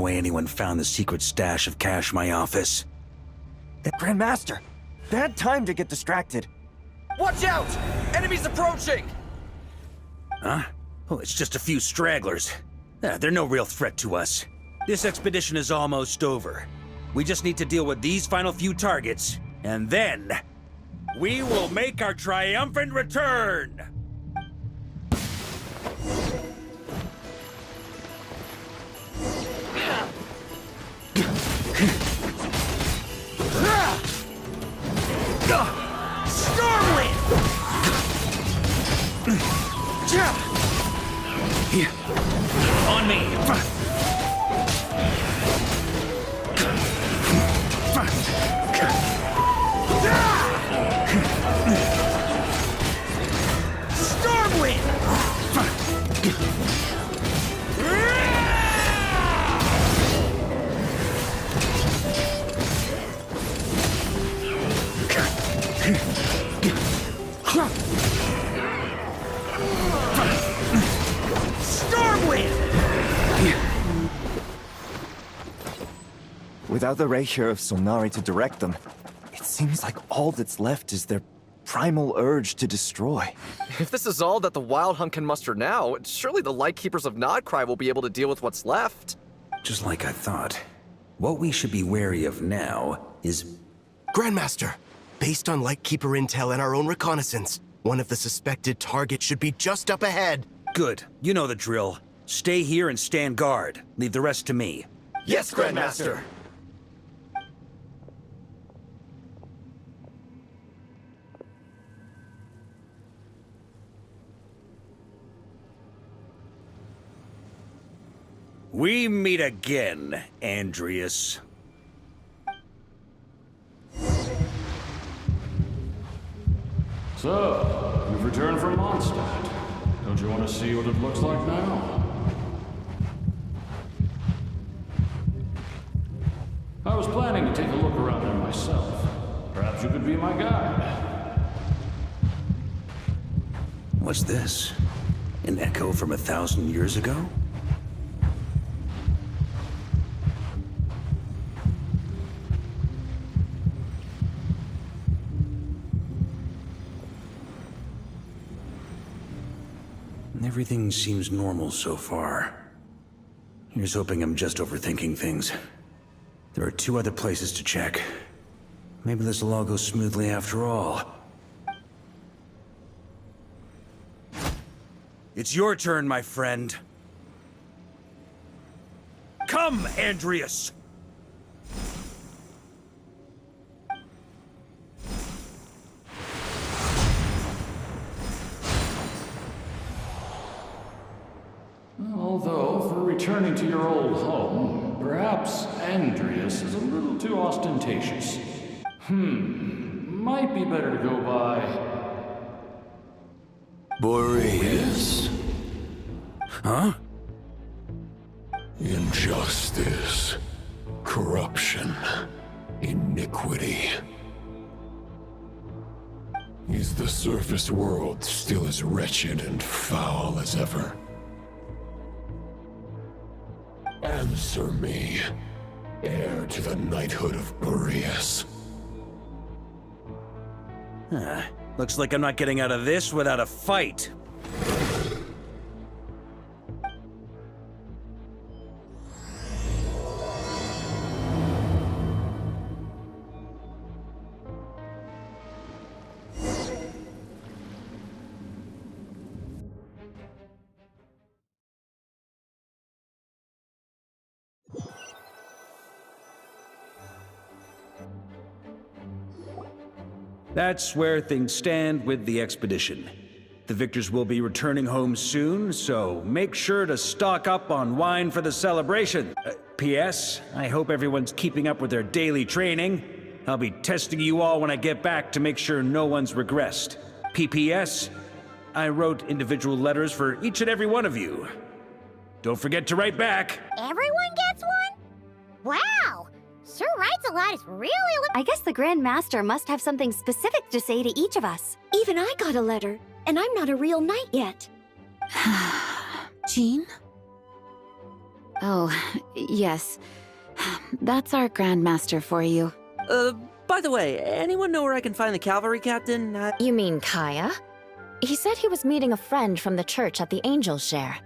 way anyone found the secret stash of cash in my office. Grandmaster! Bad time to get distracted. Watch out! Enemies approaching! Huh? Oh, it's just a few stragglers. They're no real threat to us. This expedition is almost over. We just need to deal with these final few targets, and then we will make our triumphant return! Stormwind! On me! Stormwind! Without the ratio of Solnari to direct them, it seems like all that's left is their primal urge to destroy. If this is all that the Wild Hunt can muster now, surely the Lightkeepers of Nodcry will be able to deal with what's left. Just like I thought. What we should be wary of now is... Grandmaster, based on Lightkeeper intel and our own reconnaissance, one of the suspected targets should be just up ahead. Good. You know the drill. Stay here and stand guard. Leave the rest to me. Yes, Grandmaster! We meet again, Andreas. So, you've returned from Mondstadt. Don't you want to see what it looks like now? I was planning to take a look around there myself. Perhaps you could be my guide. What's this? An echo from 1,000 years ago? Everything seems normal so far. Here's hoping I'm just overthinking things. There are 2 other places to check. Maybe this will all go smoothly after all. It's your turn, my friend. Come, Andreas! Although, for returning to your old home, perhaps Andreas is a little too ostentatious. Might be better to go by... Boreas. Huh? Injustice. Corruption. Iniquity. Is the surface world still as wretched and foul as ever? Answer me, heir to the knighthood of Boreas. Looks like I'm not getting out of this without a fight. That's where things stand with the expedition. The victors will be returning home soon, so make sure to stock up on wine for the celebration. P.S. I hope everyone's keeping up with their daily training. I'll be testing you all when I get back to make sure no one's regressed. P.P.S. I wrote individual letters for each and every one of you. Don't forget to write back. Everyone gets one? Wow! Sure writes a lot is really... I guess the Grand Master must have something specific to say to each of us. Even I got a letter, and I'm not a real knight yet. Jean? Oh, yes. That's our Grandmaster for you. By the way, anyone know where I can find the cavalry captain? You mean Kaya? He said he was meeting a friend from the church at the Angel Share.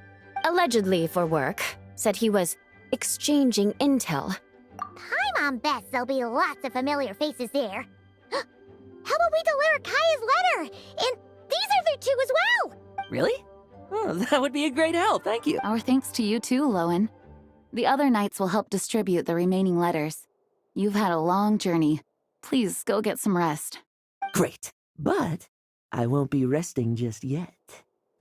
Allegedly for work. Said he was exchanging intel. Paimon bets there'll be lots of familiar faces there. How about we deliver Kaya's letter? And these are there too as well! Really? Oh, that would be a great help, thank you. Our thanks to you too, Lowen. The other knights will help distribute the remaining letters. You've had a long journey. Please go get some rest. Great. But I won't be resting just yet.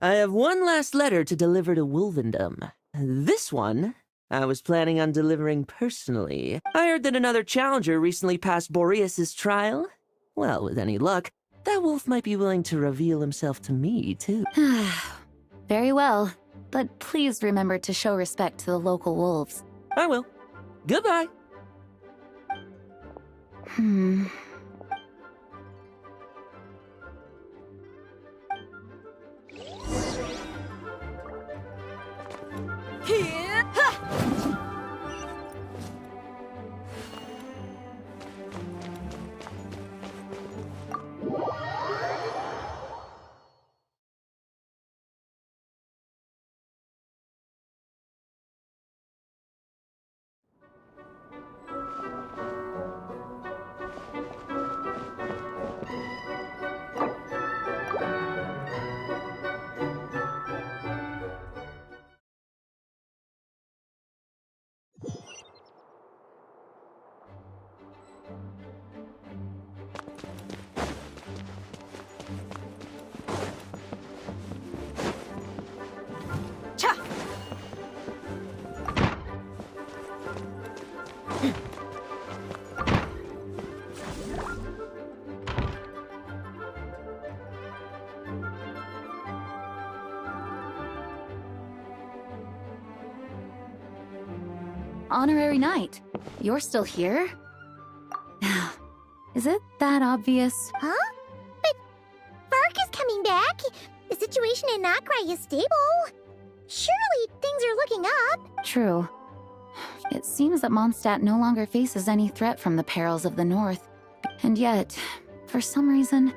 I have one last letter to deliver to Wolvendom. This one, I was planning on delivering personally. I heard that another challenger recently passed Boreas' trial. Well, with any luck, that wolf might be willing to reveal himself to me, too. Very well, but please remember to show respect to the local wolves. I will. Goodbye. Honorary Knight, you're still here? Is it that obvious? Huh? But Varka's coming back. The situation in Nakrai is stable. Surely things are looking up. True. It seems that Mondstadt no longer faces any threat from the perils of the North. And yet, for some reason,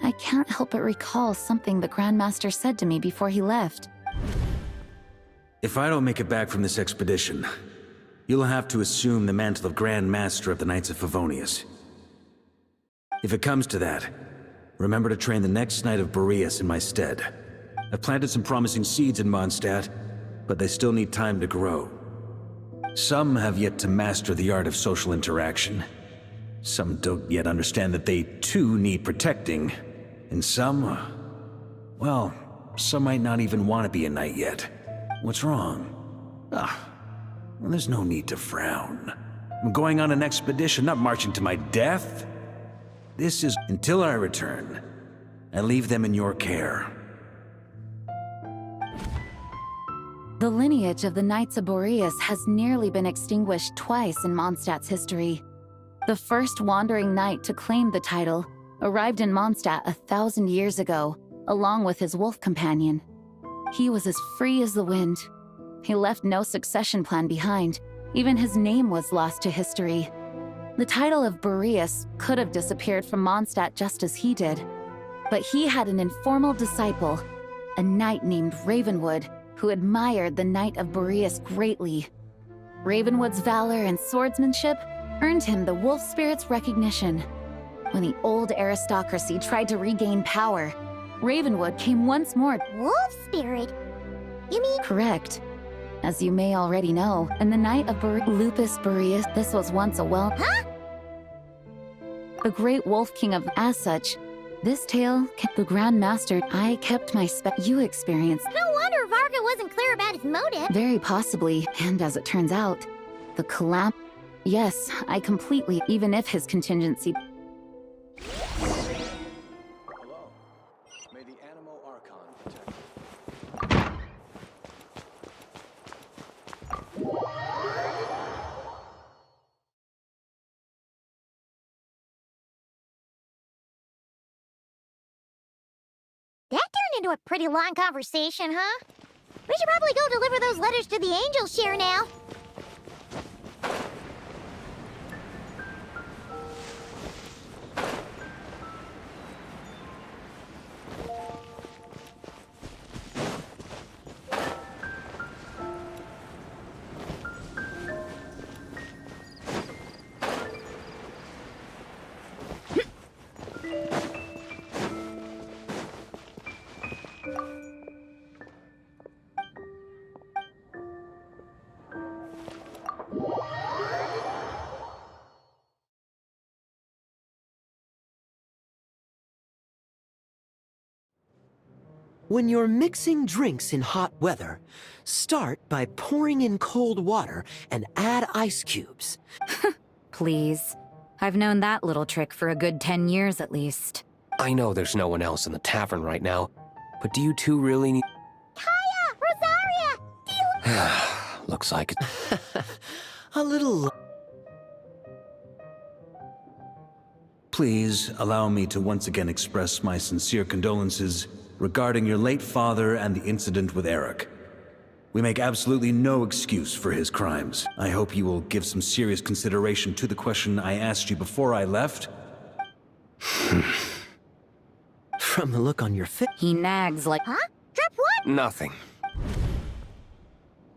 I can't help but recall something the Grandmaster said to me before he left. If I don't make it back from this expedition, you'll have to assume the mantle of Grand Master of the Knights of Favonius. If it comes to that, remember to train the next Knight of Boreas in my stead. I've planted some promising seeds in Mondstadt, but they still need time to grow. Some have yet to master the art of social interaction. Some don't yet understand that they too need protecting. And some, well, some might not even want to be a knight yet. What's wrong? Well, there's no need to frown. I'm going on an expedition, not marching to my death. This is until I return. I leave them in your care. The lineage of the Knights of Boreas has nearly been extinguished twice in Mondstadt's history. The first wandering knight to claim the title arrived in Mondstadt 1,000 years ago, along with his wolf companion. He was as free as the wind. He left no succession plan behind. Even his name was lost to history. The title of Boreas could have disappeared from Mondstadt just as he did. But he had an informal disciple, a knight named Ravenwood, who admired the Knight of Boreas greatly. Ravenwood's valor and swordsmanship earned him the wolf spirit's recognition. When the old aristocracy tried to regain power, Ravenwood came once more. Wolf spirit? You mean? Correct. As you may already know, in the Knight of Lupus Boreas, this was once a Huh? the great wolf king of. As such, this tale, the Grand Master, I kept my you experienced. No wonder Varka wasn't clear about his motive. Very possibly, and as it turns out, the Yes, I completely, even if his contingency. Hello. May the Animo Archon protect you. That turned into a pretty long conversation, huh? We should probably go deliver those letters to the Angel Share now. When you're mixing drinks in hot weather, start by pouring in cold water and add ice cubes. Please. I've known that little trick for a good 10 years at least. I know there's no one else in the tavern right now, but do you two really need... Kaya! Rosaria! Looks like it. A little... Please allow me to once again express my sincere condolences regarding your late father and the incident with Eric. We make absolutely no excuse for his crimes. I hope you will give some serious consideration to the question I asked you before I left. From the look on your face... He nags like... Huh? Drip what? Nothing.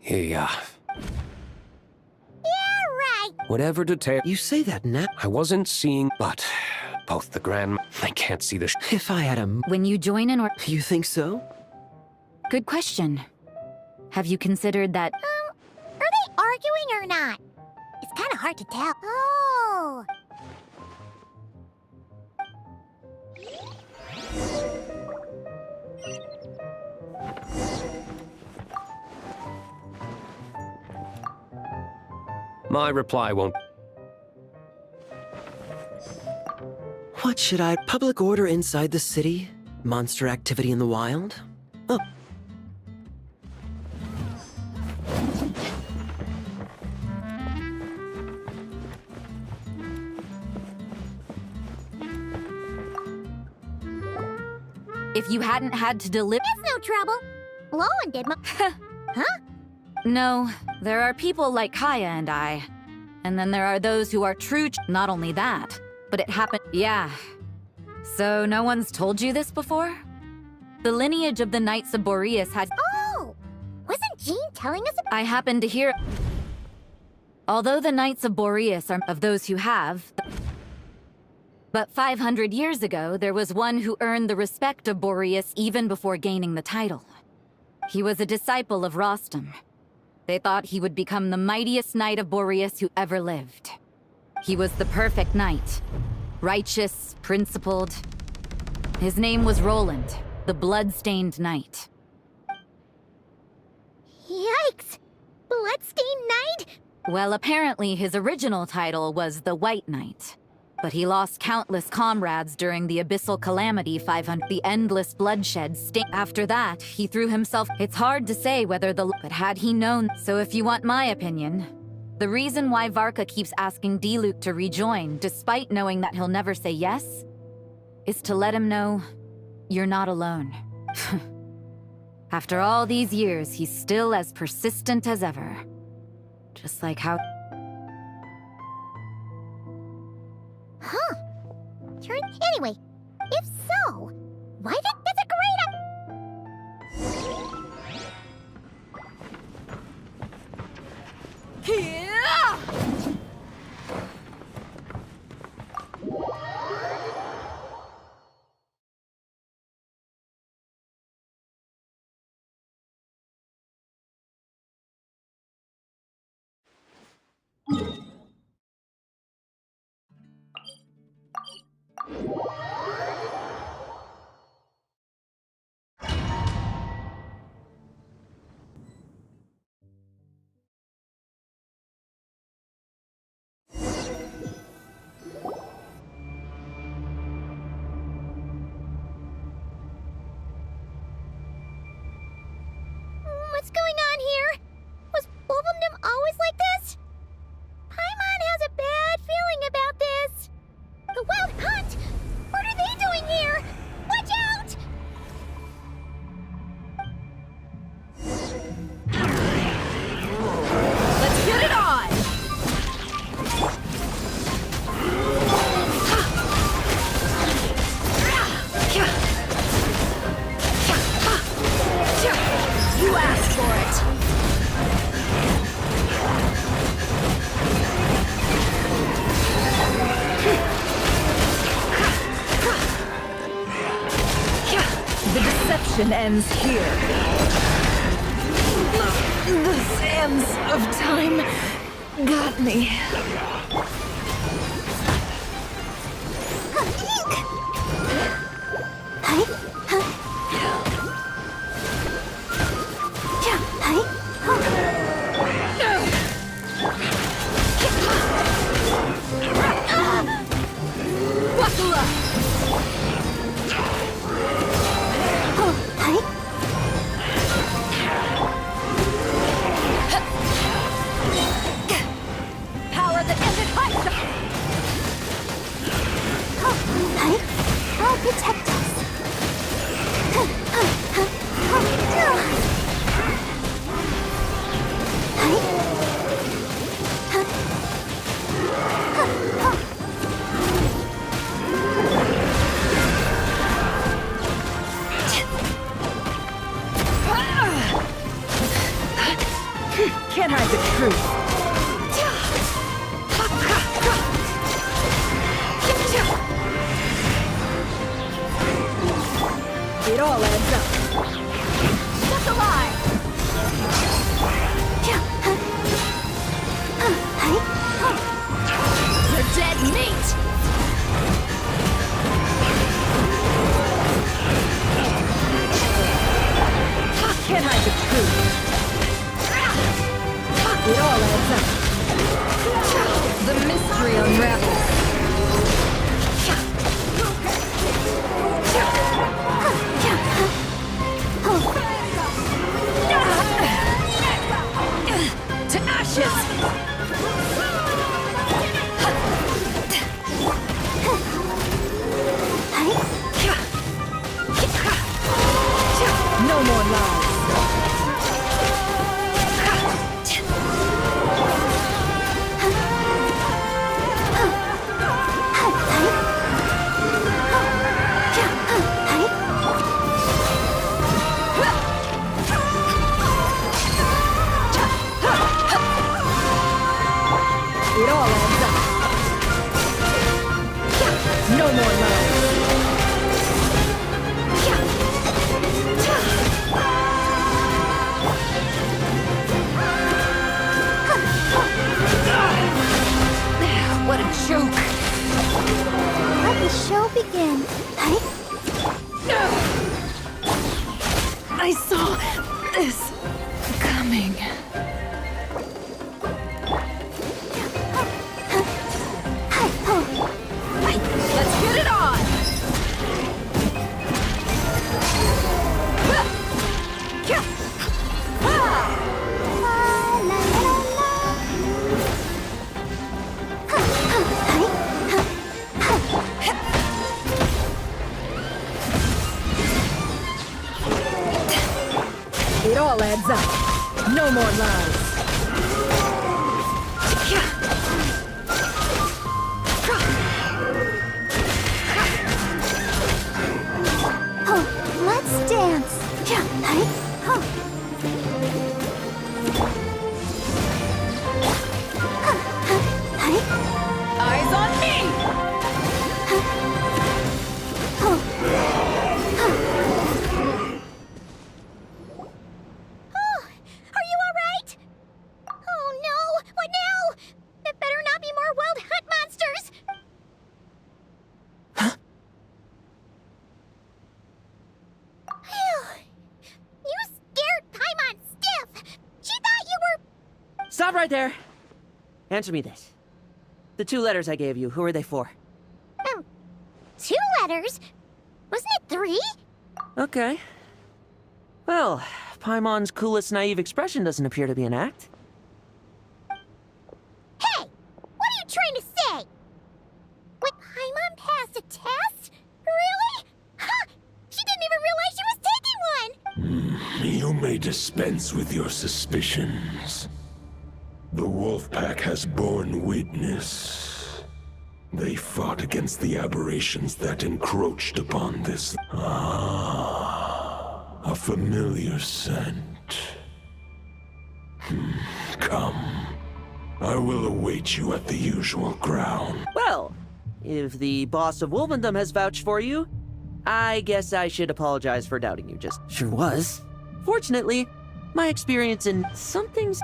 Yeah, right. Whatever detail... You say that now... I wasn't seeing, but both the I can't see the If I had a... When you join an or... You think so? Good question. Have you considered that... Are they arguing or not? It's kind of hard to tell. Oh. My reply won't... What should I... Public order inside the city? Monster activity in the wild? Oh. If you hadn't had to deliver... It's no trouble. Lowen did my... Huh? No, there are people like Kaya and I. And then there are those who are true... Not only that, but it happened... Yeah. So no one's told you this before? The lineage of the Knights of Boreas had... Oh! Wasn't Jean telling us about... I happened to hear... Although the Knights of Boreas are of those who have... But 500 years ago, there was one who earned the respect of Boreas even before gaining the title. He was a disciple of Rostam. They thought he would become the mightiest knight of Boreas who ever lived. He was the perfect knight. Righteous, principled. His name was Roland, the blood-stained knight. Yikes! Bloodstained Knight? Well, apparently his original title was the White Knight. But he lost countless comrades during the Abyssal Calamity 500, the endless bloodshed After that, he threw himself... It's hard to say whether the... But had he known... So if you want my opinion, the reason why Varka keeps asking Diluc to rejoin, despite knowing that he'll never say yes, is to let him know you're not alone. After all these years, he's still as persistent as ever. Just like how... Huh. Anyway, if so, why did... That's a great... mission ends here. The sands of time got me. Power that ended Varka! I'll protect us. Can't hide the truth. It all adds up. That's a lie! You're dead meat! Can't hide the truth. It all adds up. The mystery unravels. To ashes! No more lies. It all adds up. No more lies. What a joke. Let the show begin. I saw this coming. Let's get it on! It all adds up. No more lies. Let's dance. Eyes on me! Are you alright? Oh no! What now? It better not be more wild hunt monsters! You scared Paimon stiff! She thought you were... Stop right there! Answer me this. The 2 letters I gave you, who are they for? 2 letters? Wasn't it 3? Okay. Well, Paimon's coolest naive expression doesn't appear to be an act. Hey! What are you trying to say? What, Paimon passed a test? Really? Ha! She didn't even realize she was taking one! You may dispense with your suspicions. The Wolfpack has borne witness. They fought against the aberrations that encroached upon this. A familiar scent. Come. I will await you at the usual ground. Well, if the boss of Wolvendom has vouched for you, I guess I should apologize for doubting you, just sure was. Fortunately, my experience in something's...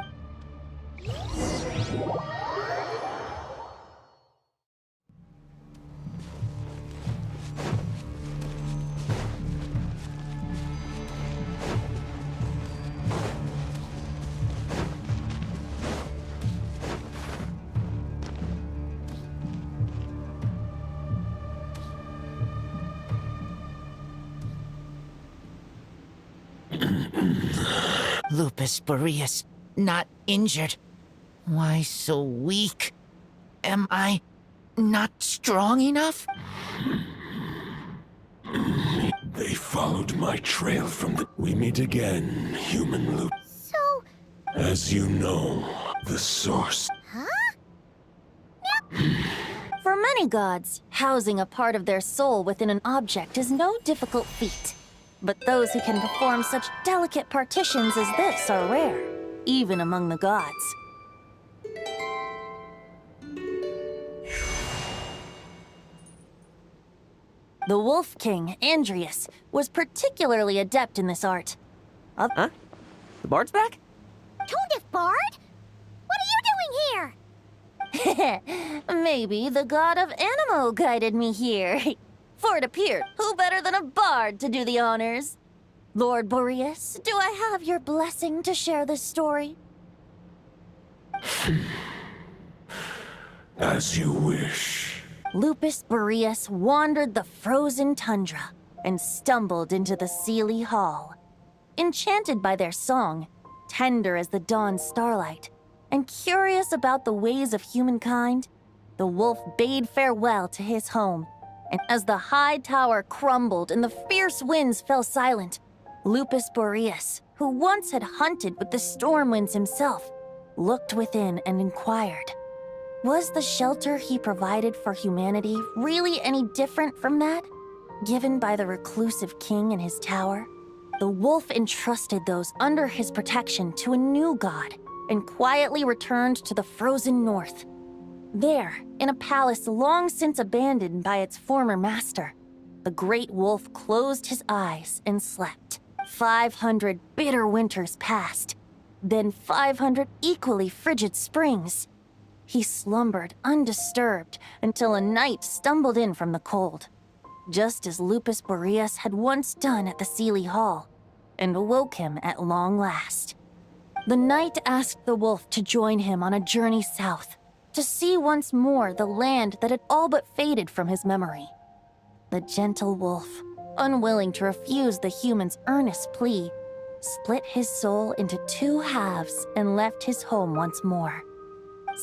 Lupus Boreas, not injured. Why so weak? Am I not strong enough? They followed my trail from the... We meet again, human loop. So... As you know, the source... For many gods, housing a part of their soul within an object is no difficult feat. But those who can perform such delicate partitions as this are rare, even among the gods. The Wolf King, Andreas, was particularly adept in this art. Huh? The bard's back? Tondef Bard? What are you doing here? Maybe the god of Animo guided me here. For it appeared, who better than a bard to do the honors? Lord Boreas, do I have your blessing to share this story? As you wish. Lupus Boreas wandered the frozen tundra and stumbled into the Seelie Hall. Enchanted by their song, tender as the dawn starlight, and curious about the ways of humankind, the wolf bade farewell to his home. And as the high tower crumbled and the fierce winds fell silent, Lupus Boreas, who once had hunted with the storm winds himself, looked within and inquired, was the shelter he provided for humanity really any different from that, given by the reclusive king in his tower? The wolf entrusted those under his protection to a new god and quietly returned to the frozen north. There, in a palace long since abandoned by its former master, the great wolf closed his eyes and slept. 500 bitter winters passed, then 500 equally frigid springs. He slumbered undisturbed until a night stumbled in from the cold, just as Lupus Boreas had once done at the Seelie Hall, and awoke him at long last. The night asked the wolf to join him on a journey south, to see once more the land that had all but faded from his memory. The gentle wolf, unwilling to refuse the human's earnest plea, split his soul into two halves and left his home once more.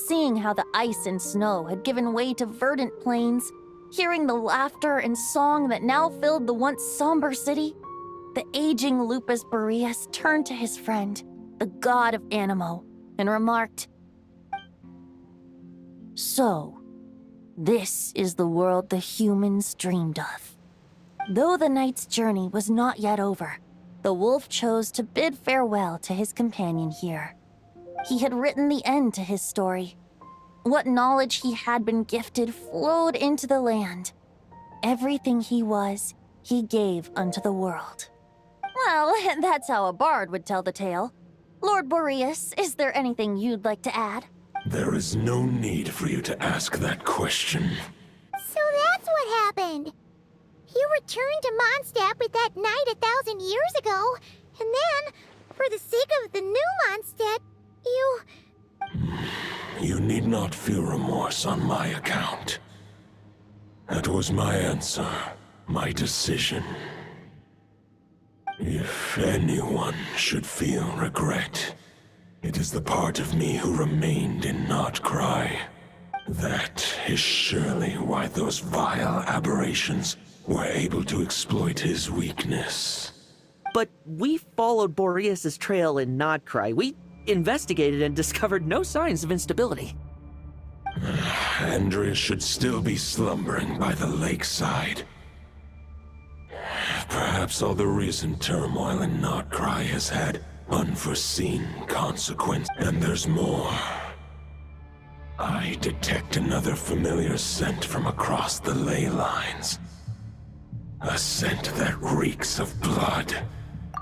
Seeing how the ice and snow had given way to verdant plains, hearing the laughter and song that now filled the once somber city, the aging Lupus Boreas turned to his friend, the god of Animo, and remarked, "So, this is the world the humans dreamed of." Though the night's journey was not yet over, the wolf chose to bid farewell to his companion here. He had written the end to his story. What knowledge he had been gifted flowed into the land. Everything he was, he gave unto the world. Well, that's how a bard would tell the tale. Lord Boreas, is there anything you'd like to add? There is no need for you to ask that question. So that's what happened. You returned to Mondstadt with that knight 1,000 years ago, and then, for the sake of the new Mondstadt, you... You need not feel remorse on my account. That was my answer, my decision. If anyone should feel regret, it is the part of me who remained in Notcry. That is surely why those vile aberrations were able to exploit his weakness. But we followed Boreas' trail in Nodcry. We investigated and discovered no signs of instability. Andreas should still be slumbering by the lakeside. Perhaps all the recent turmoil in Notcry has had unforeseen consequence, and there's more. I detect another familiar scent from across the ley lines. A scent that reeks of blood.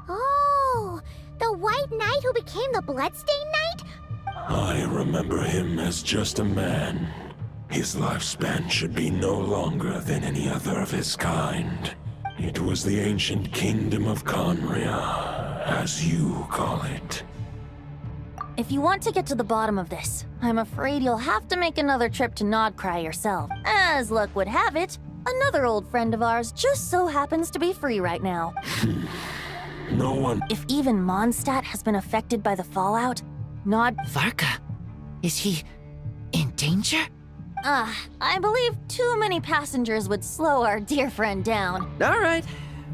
Oh, the White Knight who became the Bloodstained Knight? I remember him as just a man. His lifespan should be no longer than any other of his kind. It was the ancient kingdom of Conria, as you call it. If you want to get to the bottom of this, I'm afraid you'll have to make another trip to Nodcry yourself. As luck would have it, another old friend of ours just so happens to be free right now. No one... If even Mondstadt has been affected by the fallout, Varka? Is he in danger? I believe too many passengers would slow our dear friend down. All right.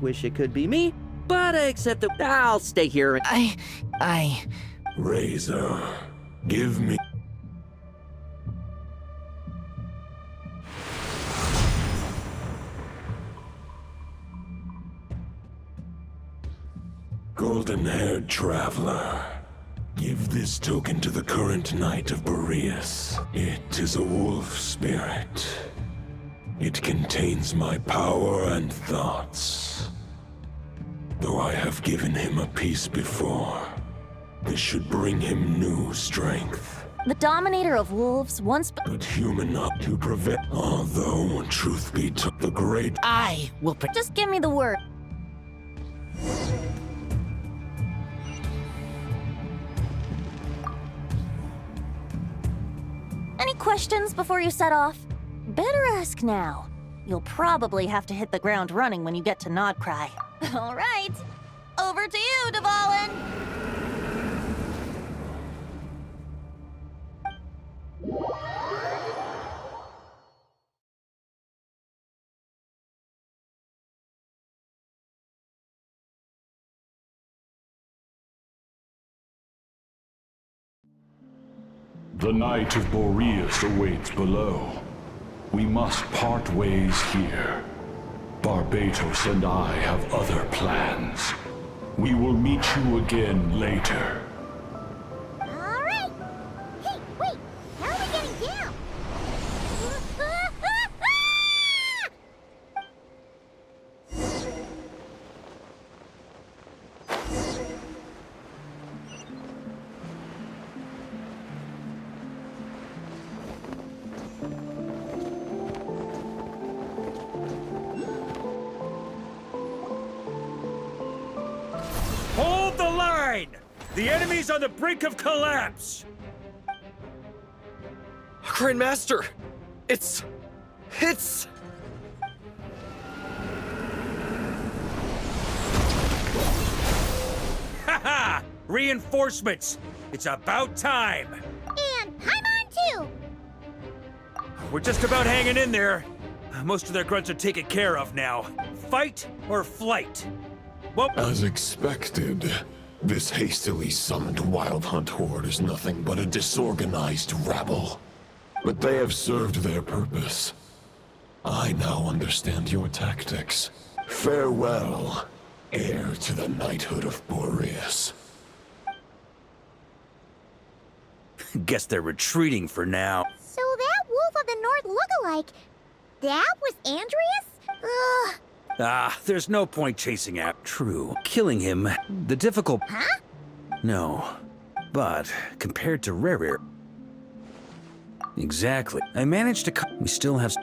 Wish it could be me, but I accept that I'll stay here. Razor, give me... Golden-haired traveler, give this token to the current Knight of Boreas. It is a wolf spirit. It contains my power and thoughts. Though I have given him a piece before, this should bring him new strength. The Dominator of Wolves once... But human up to prevent... Although, truth be told, the great... I will... Just give me the word. Any questions before you set off? Better ask now. You'll probably have to hit the ground running when you get to Nodcry. All right. Over to you, Dvalin! The Knight of Boreas awaits below. We must part ways here. Barbatos and I have other plans. We will meet you again later. All right. Hey, wait. How are we getting down? Hold the line! The enemy's on the brink of collapse! Grand Master! It's... Haha! Reinforcements! It's about time! And Paimon too! We're just about hanging in there. Most of their grunts are taken care of now. Fight or flight? Well, As expected, this hastily summoned Wild Hunt horde is nothing but a disorganized rabble. But they have served their purpose. I now understand your tactics. Farewell, heir to the knighthood of Boreas. guess they're retreating for now. So that Wolf of the North lookalike, that was Andreas? Ugh. There's no point chasing after. True. Killing him, the difficult... Huh? No. But, compared to Rare... Exactly. I managed to... We still have...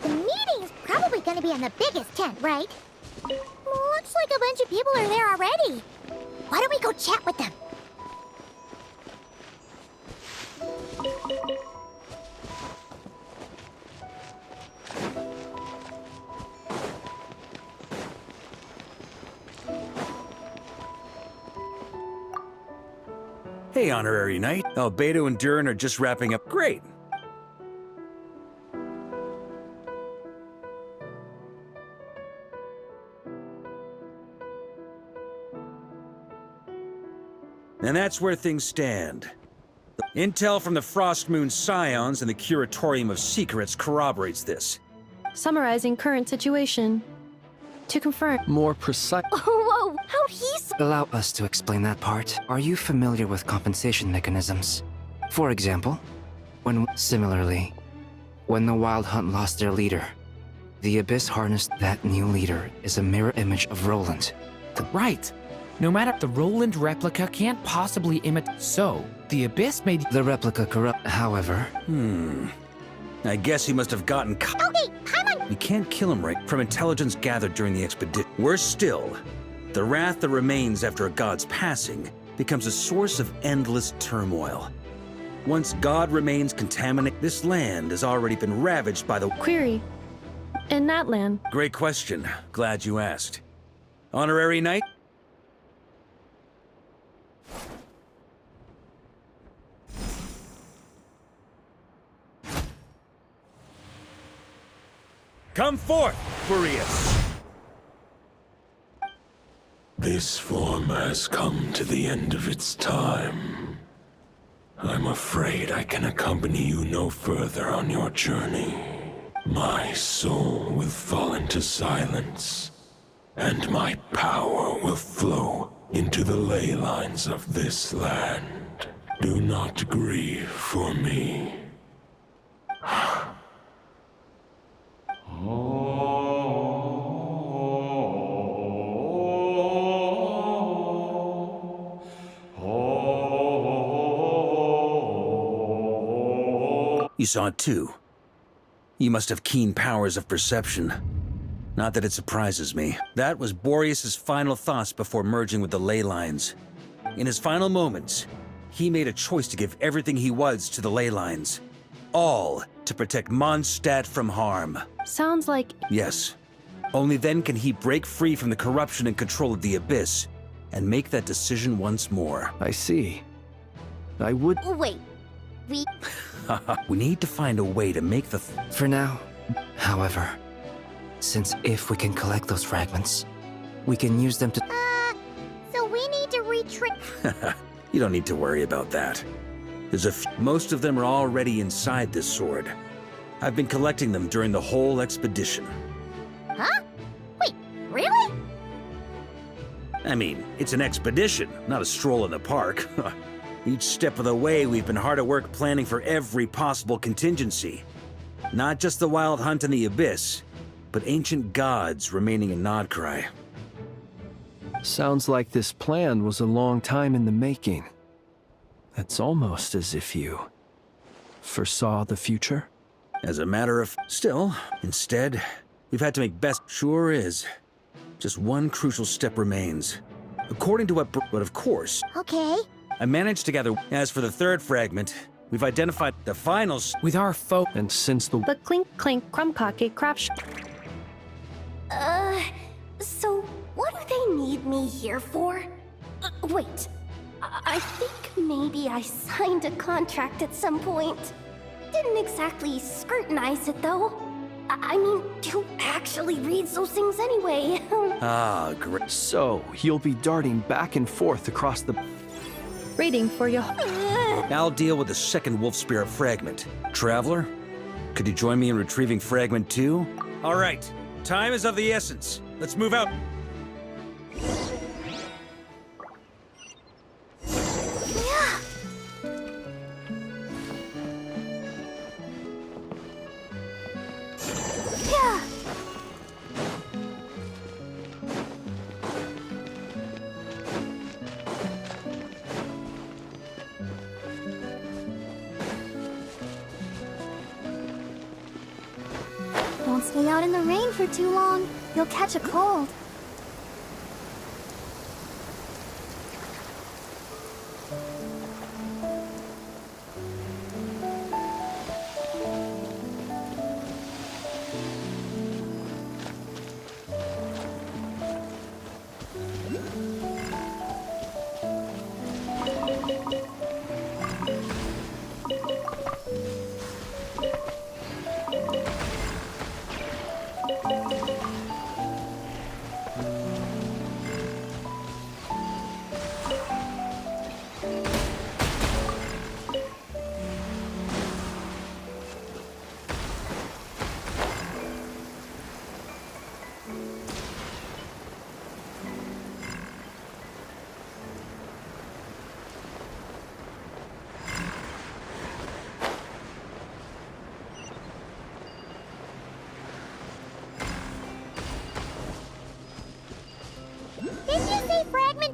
The meeting's probably gonna be in the biggest tent, right? Looks like a bunch of people are there already. Why don't we go chat with them? Hey, Honorary Knight. Albedo and Durin are just wrapping up. Great. And that's where things stand. Intel from the Frostmoon Scions and the Curatorium of Secrets corroborates this. Summarizing current situation. To confirm... More precise... Whoa, how'd he... Allow us to explain that part. Are you familiar with compensation mechanisms? For example, similarly, when the Wild Hunt lost their leader, the Abyss harnessed that new leader is a mirror image of Roland. Right. No matter the Roland replica can't possibly imitate. So, the Abyss made the replica corrupt. However, I guess he must have gotten Okay, Paimon! We can't kill him right from intelligence gathered during the expedition. Worse still, the wrath that remains after a god's passing becomes a source of endless turmoil. Once God remains contaminated, this land has already been ravaged by the... Query. In that land. Great question. Glad you asked. Honorary Knight? Come forth, Boreas! This form has come to the end of its time. I'm afraid I can accompany you no further on your journey. My soul will fall into silence, and my power will flow into the ley lines of this land. Do not grieve for me. You saw it too. You must have keen powers of perception. Not that it surprises me. That was Boreas' final thoughts before merging with the ley lines. In his final moments, he made a choice to give everything he was to the ley lines. All to protect Mondstadt from harm. Sounds like... Yes. Only then can he break free from the corruption and control of the Abyss and make that decision once more. I see. I would... Wait. We need to find a way to make the... For now, however, since if we can collect those fragments, we can use them to... So we need to retreat. You don't need to worry about that. Most of them are already inside this sword. I've been collecting them during the whole expedition. Huh? Wait, really? I mean, it's an expedition, not a stroll in the park. Each step of the way, we've been hard at work planning for every possible contingency. Not just the Wild Hunt in the Abyss, but ancient gods remaining in Nodcry. Sounds like this plan was a long time in the making. It's almost as if you foresaw the future. As a matter of... Still, instead, we've had to make best... Sure is. Just one crucial step remains. According to what... But of course... Okay. I managed to gather... As for the third fragment, we've identified the finals... With our foe... And since the... The clink clink crumcocky crapsh... So what do they need me here for? Wait, I think maybe I signed a contract at some point. Didn't exactly scrutinize it though. I mean, who actually reads those things anyway? Great. So, you'll be darting back and forth across the... Reading for you. I'll deal with the second wolf spirit fragment. Traveler, could you join me in retrieving fragment 2? All right, time is of the essence. Let's move out. Don't stay out in the rain for too long. You'll catch a cold.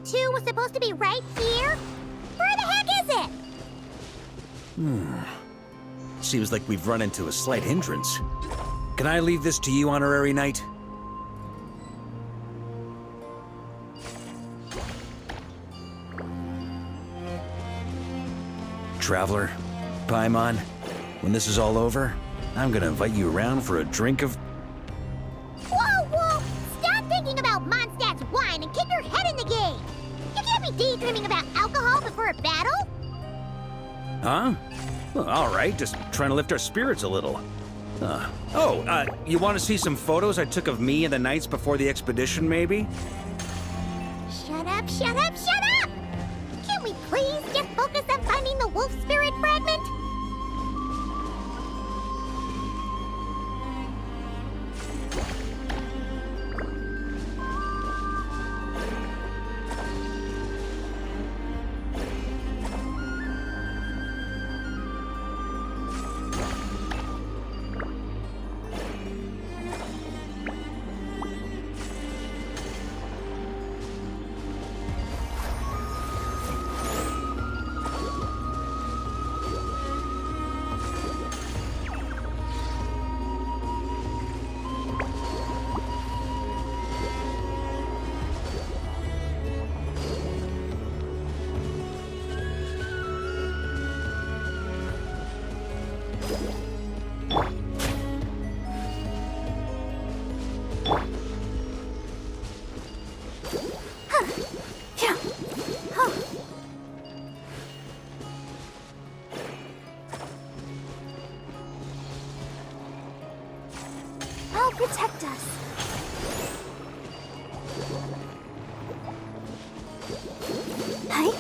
Zone 2 was supposed to be right here? Where the heck is it? Seems like we've run into a slight hindrance. Can I leave this to you, Honorary Knight? Traveler, Paimon, when this is all over, I'm gonna invite you around for a drink of... Whoa, whoa! Stop thinking about Mondstadt's wine and keep your head in the game! You can't be daydreaming about alcohol before a battle! Huh? Well, all right, just trying to lift our spirits a little. You want to see some photos I took of me and the knights before the expedition, maybe? Shut up, shut up, shut up! Can't we please just focus on finding the wolf spirit fragment? I'll protect us. Hey?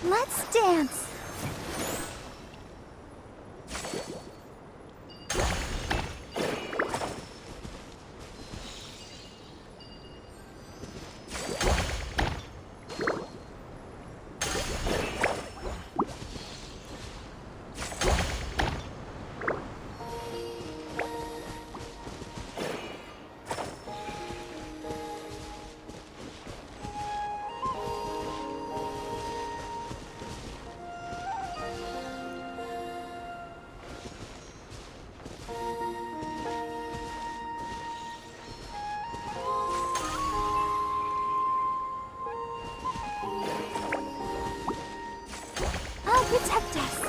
Let's dance. Protect us.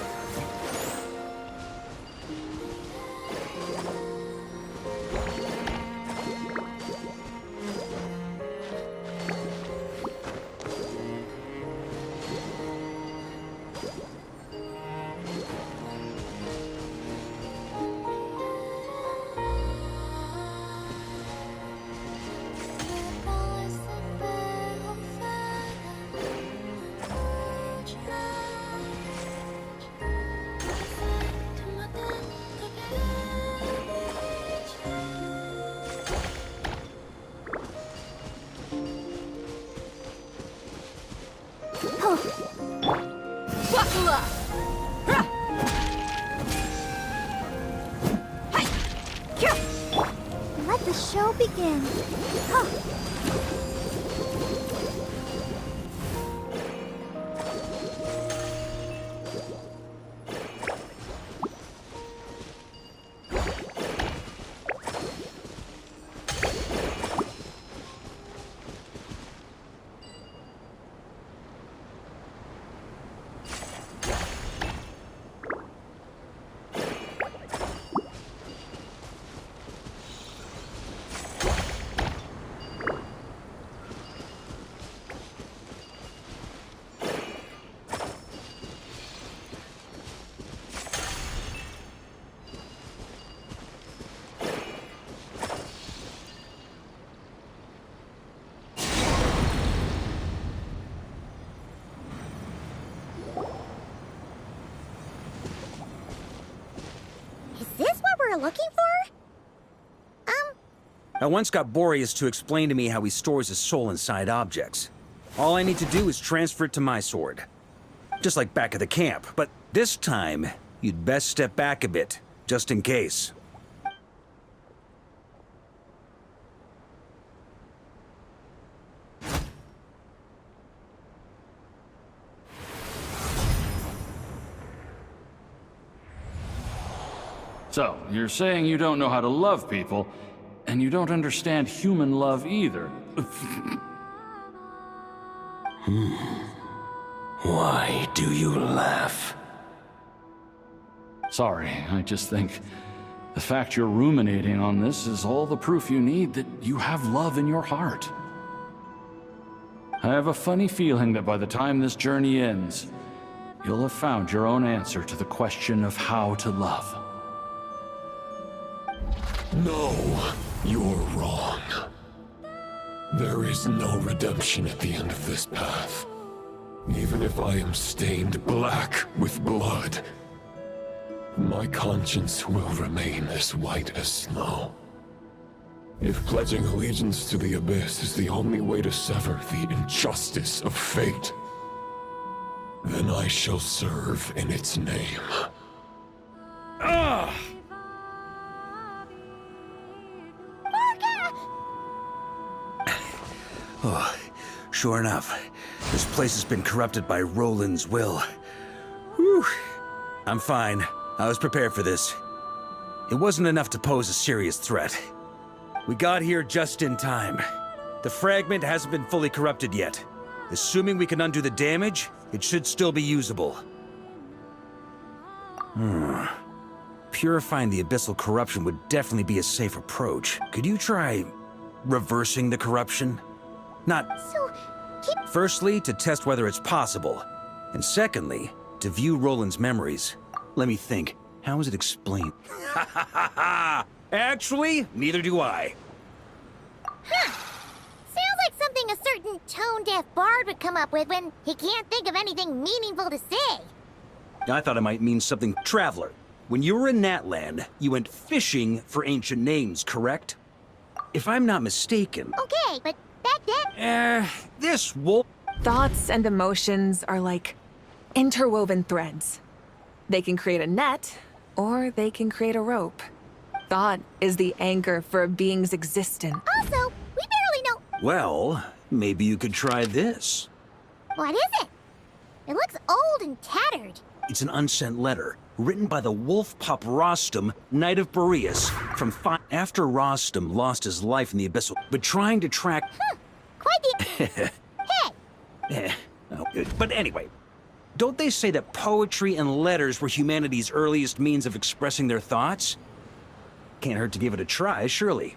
Buckle up! Let the show begin. were looking for? I once got Boreas to explain to me how he stores his soul inside objects. All I need to do is transfer it to my sword. Just like back at the camp, but this time, you'd best step back a bit, just in case. So, you're saying you don't know how to love people, and you don't understand human love either. Why do you laugh? Sorry, I just think the fact you're ruminating on this is all the proof you need that you have love in your heart. I have a funny feeling that by the time this journey ends, you'll have found your own answer to the question of how to love. No, you're wrong. There is no redemption at the end of this path. Even if I am stained black with blood, my conscience will remain as white as snow. If pledging allegiance to the Abyss is the only way to sever the injustice of fate, then I shall serve in its name. Ugh! Oh, sure enough, this place has been corrupted by Roland's will. Whew. I'm fine. I was prepared for this. It wasn't enough to pose a serious threat. We got here just in time. The fragment hasn't been fully corrupted yet. Assuming we can undo the damage, it should still be usable. Purifying the abyssal corruption would definitely be a safe approach. Could you try reversing the corruption? Firstly, to test whether it's possible. And secondly, to view Roland's memories. Let me think. How is it explained? Actually, neither do I. Sounds like something a certain tone-deaf bard would come up with when he can't think of anything meaningful to say. I thought it might mean something traveler. When you were in Natland, you went fishing for ancient names, correct? If I'm not mistaken... Okay, but back then... this wolf... Thoughts and emotions are like interwoven threads. They can create a net, or they can create a rope. Thought is the anchor for a being's existence. Also, we barely know... Well, maybe you could try this. What is it? It looks old and tattered. It's an unsent letter, written by the wolf pup Rostam, Knight of Boreas, from after Rostam lost his life in the Abyssal, but trying to track... Quite the... Hey! But anyway, don't they say that poetry and letters were humanity's earliest means of expressing their thoughts? Can't hurt to give it a try, surely.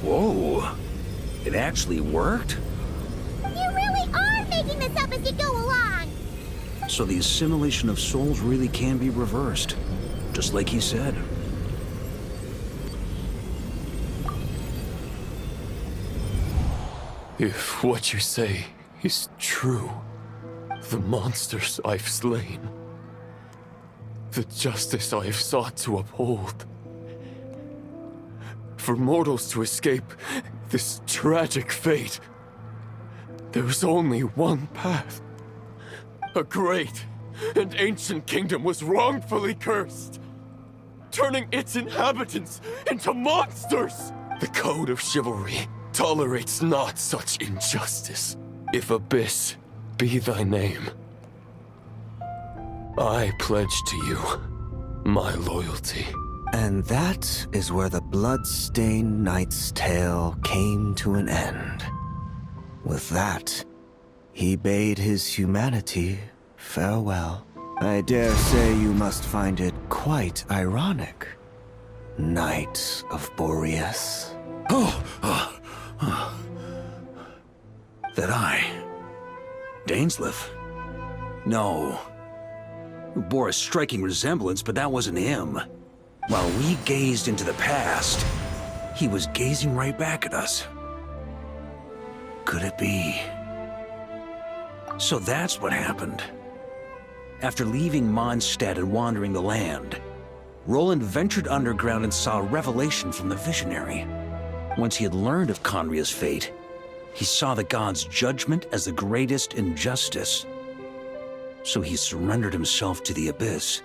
Whoa, it actually worked? You really are making this up as you go along! So the assimilation of souls really can be reversed, just like he said. If what you say is true, the monsters I've slain, the justice I have sought to uphold, for mortals to escape this tragic fate, there's only one path. A great and ancient kingdom was wrongfully cursed, turning its inhabitants into monsters! The code of chivalry tolerates not such injustice. If Abyss be thy name, I pledge to you my loyalty. And that is where the blood-stained knight's tale came to an end. With that, he bade his humanity farewell. I dare say you must find it quite ironic, Knight of Boreas. That I... Dainsleif? No. Bore a striking resemblance, but that wasn't him. While we gazed into the past, he was gazing right back at us. Could it be? So that's what happened. After leaving Mondstadt and wandering the land, Roland ventured underground and saw a revelation from the Visionary. Once he had learned of Conria's fate, he saw the gods' judgment as the greatest injustice. So he surrendered himself to the Abyss,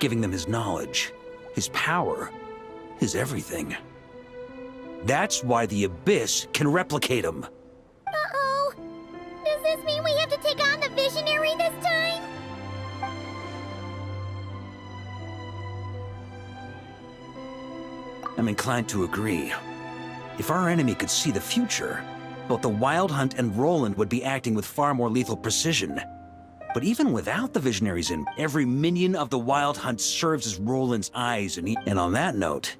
giving them his knowledge, his power, his everything. That's why the Abyss can replicate him. Uh-oh. Does this mean we have to take on the Visionary this time? I'm inclined to agree. If our enemy could see the future, both the Wild Hunt and Roland would be acting with far more lethal precision. But even without the Visionaries in, every minion of the Wild Hunt serves as Roland's eyes, and on that note,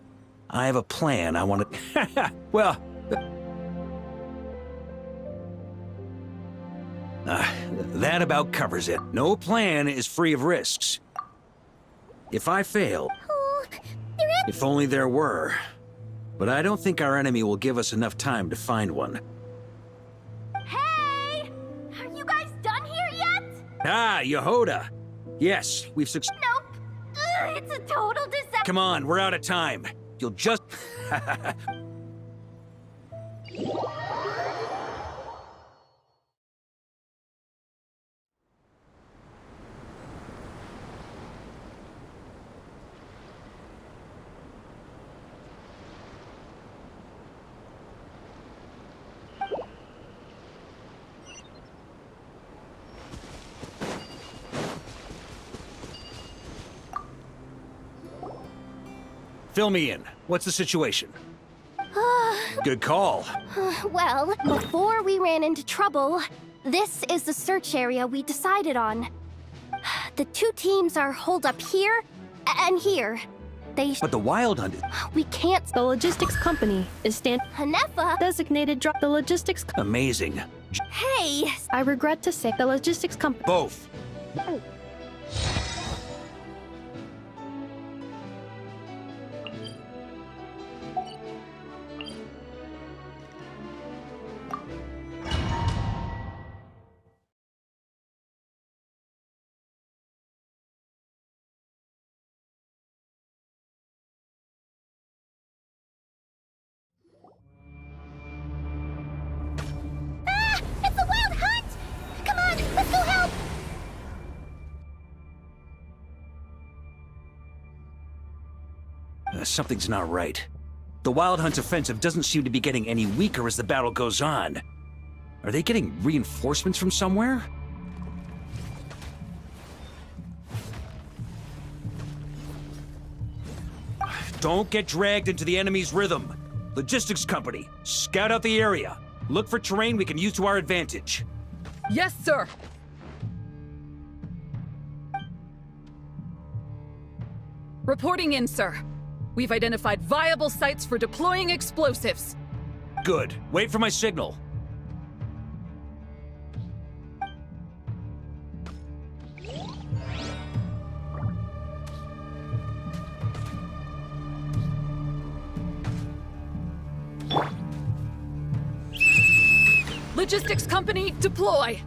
I have a plan I want to... well... that about covers it. No plan is free of risks. If I fail... If only there were. But I don't think our enemy will give us enough time to find one. Hey! Are you guys done here yet? Ah, Yehoda! Yes, we've succeeded. Nope. It's a total disaster. Come on, we're out of time. You'll just... Fill me in. What's the situation? Good call. Well, before we ran into trouble, this is the search area we decided on. The two teams are holed up here and here. But the Wild Hunt... We can't... The logistics company is Hanefa designated drop the logistics... Amazing. Hey! I regret to say the logistics company... Both. It's the Wild Hunt! Come on, let's go help! Something's not right. The Wild Hunt's offensive doesn't seem to be getting any weaker as the battle goes on. Are they getting reinforcements from somewhere? Don't get dragged into the enemy's rhythm. Logistics company, scout out the area. Look for terrain we can use to our advantage. Yes, sir. Reporting in, sir. We've identified viable sites for deploying explosives. Good. Wait for my signal. Logistics company, deploy!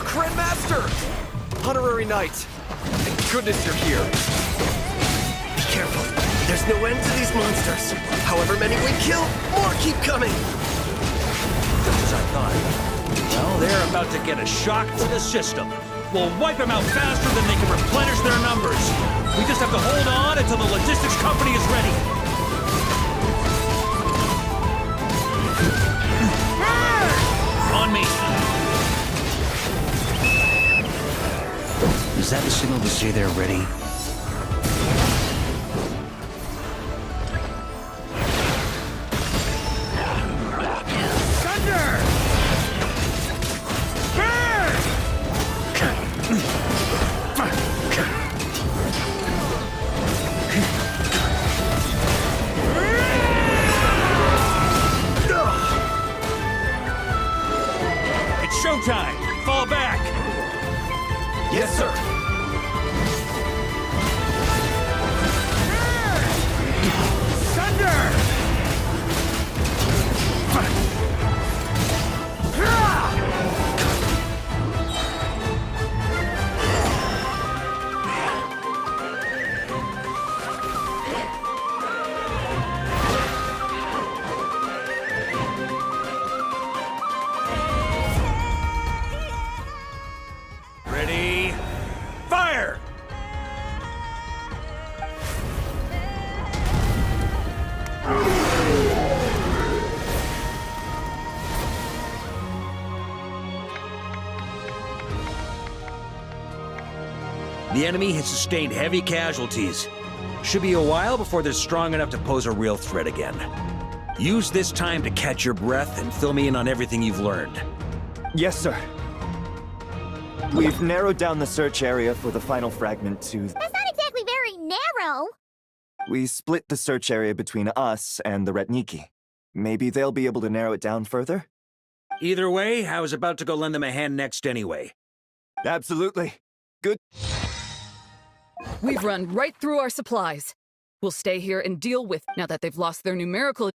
Grandmaster! Honorary Knight! Thank goodness you're here. Be careful. There's no end to these monsters. However many we kill, more keep coming. Just as I thought. Well, they're about to get a shock to the system. We'll wipe them out faster than they can replenish their numbers. We just have to hold on until the logistics company is ready. On me. Is that the signal to say they're ready? Thunder! It's showtime! Fall back! Yes, sir. Thunder! Ready? Fire! The enemy has sustained heavy casualties. Should be a while before they're strong enough to pose a real threat again. Use this time to catch your breath and fill me in on everything you've learned. Yes, sir. We've narrowed down the search area for the final fragment to... That's not exactly very narrow. We split the search area between us and the Retniki. Maybe they'll be able to narrow it down further? Either way, I was about to go lend them a hand next anyway. Absolutely. Good. We've run right through our supplies. We'll stay here and deal with now that they've lost their numerical...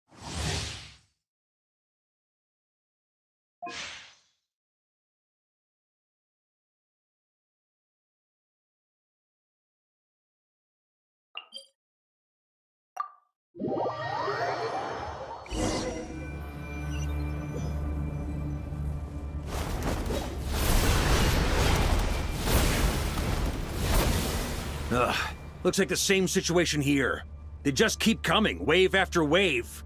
Ugh, looks like the same situation here. They just keep coming, wave after wave.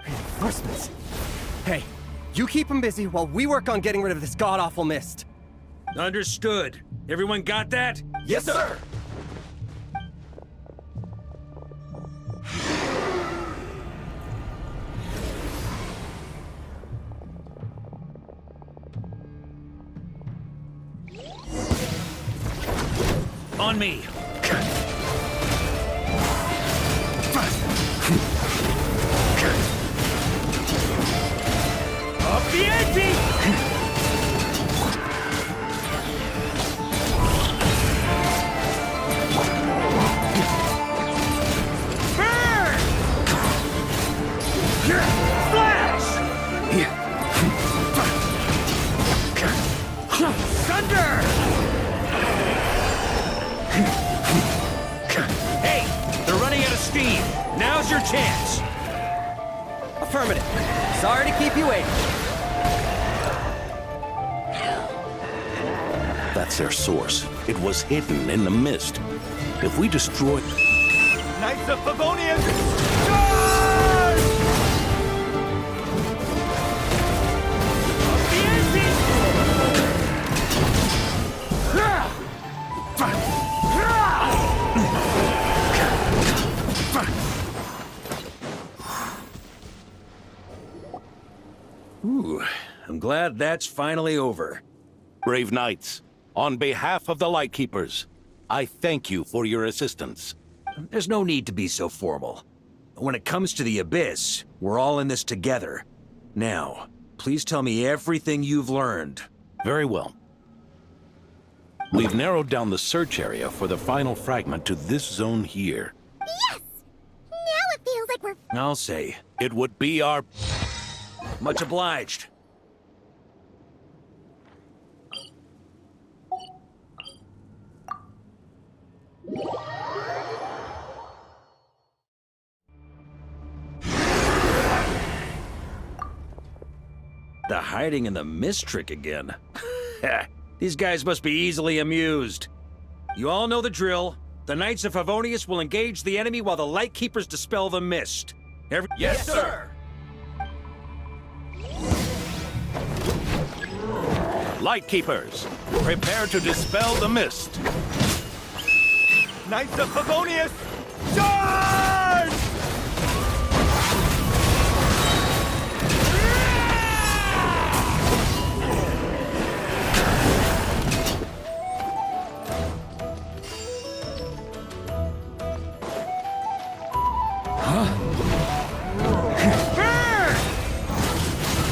Reinforcements. Hey, you keep them busy while we work on getting rid of this god-awful mist. Understood. Everyone got that? Yes, sir! On me. Up the ante! Burn! Flash! Thunder! Hey, they're running out of steam. Now's your chance. Affirmative. Sorry to keep you waiting. That's their source. It was hidden in the mist. If we destroy... Knights of Favonius! Ooh, I'm glad that's finally over. Brave knights, on behalf of the Lightkeepers, I thank you for your assistance. There's no need to be so formal. When it comes to the Abyss, we're all in this together. Now, please tell me everything you've learned. Very well. We've narrowed down the search area for the final fragment to this zone here. Yes! Now it feels like we're... I'll say. It would be our... Much obliged. The hiding in the mist trick again. These guys must be easily amused. You all know the drill. The Knights of Favonius will engage the enemy while the Lightkeepers dispel the mist. Yes, sir! Lightkeepers, prepare to dispel the mist. Knights of Favonius, charge!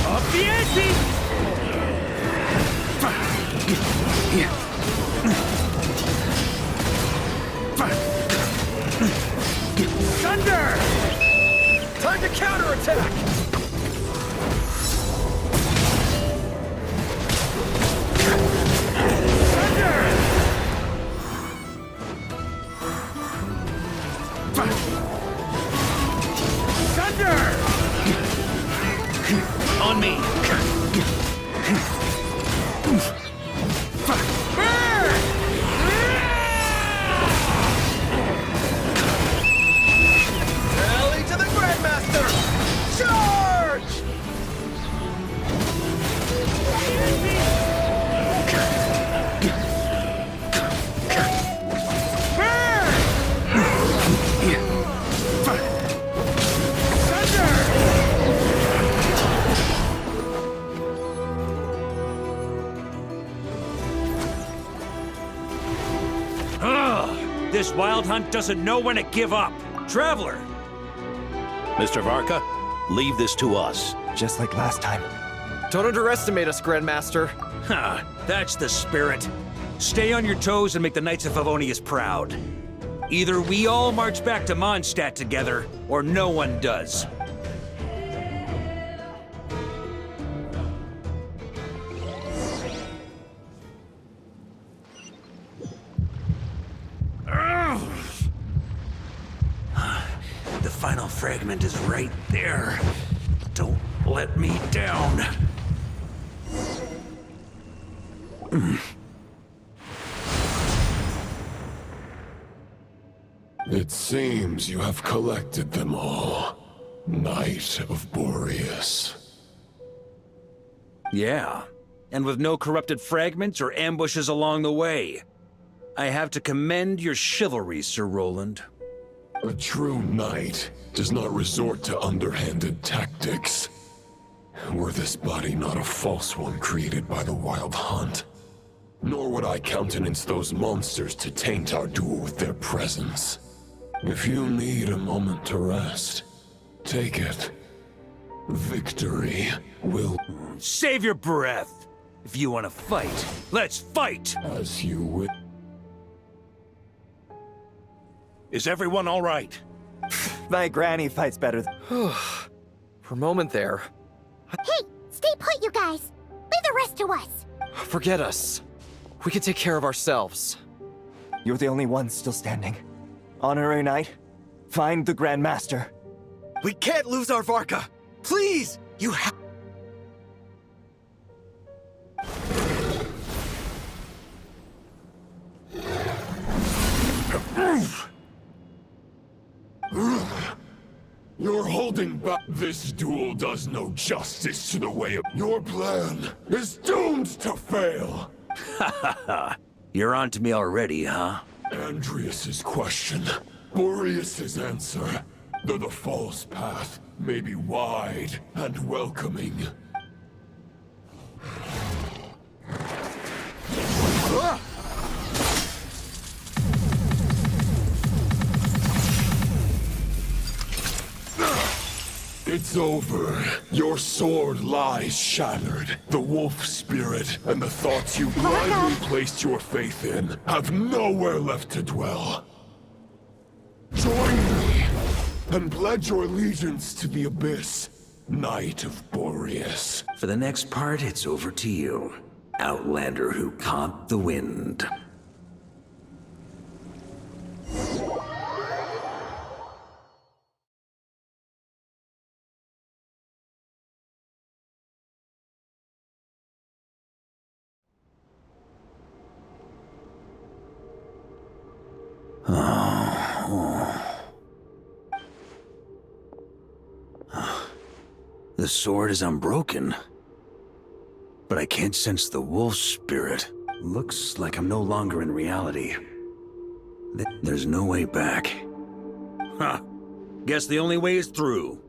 Up the ante! Thunder! Time to counterattack! Thunder! On me! Rally to the Grandmaster! Charge! Ugh! This wild hunt doesn't know when to give up. Traveler! Mr. Varka, leave this to us. Just like last time. Don't underestimate us, Grandmaster. Ha! That's the spirit. Stay on your toes and make the Knights of Favonius proud. Either we all march back to Mondstadt together, or no one does. The final fragment is right there. Don't let me down. It seems you have collected them all, Knight of Boreas. Yeah, and with no corrupted fragments or ambushes along the way. I have to commend your chivalry, Sir Roland. A true knight does not resort to underhanded tactics. Were this body not a false one created by the Wild Hunt, nor would I countenance those monsters to taint our duel with their presence. If you need a moment to rest, take it. Victory will... Save your breath! If you want to fight, let's fight! As you will. Is everyone all right? My granny fights better. For a moment there, Hey, stay put, you guys. Leave the rest to us. forget us. We can take care of ourselves. You're the only one still standing. Honorary Knight, find the Grandmaster. We can't lose our Varka! Please! You have... You're holding back. This duel does no justice to the way of... Your plan is doomed to fail! Ha ha ha! You're on to me already, huh? Andreas's question, Boreas's answer. Though the false path may be wide and welcoming. It's over. Your sword lies shattered. The wolf spirit and the thoughts you blindly placed your faith in have nowhere left to dwell. Join me and pledge your allegiance to the Abyss, Knight of Boreas. For the next part, it's over to you. Outlander who caught the wind. The sword is unbroken. but I can't sense the wolf spirit. Looks like I'm no longer in reality. There's no way back. Huh. Guess the only way is through.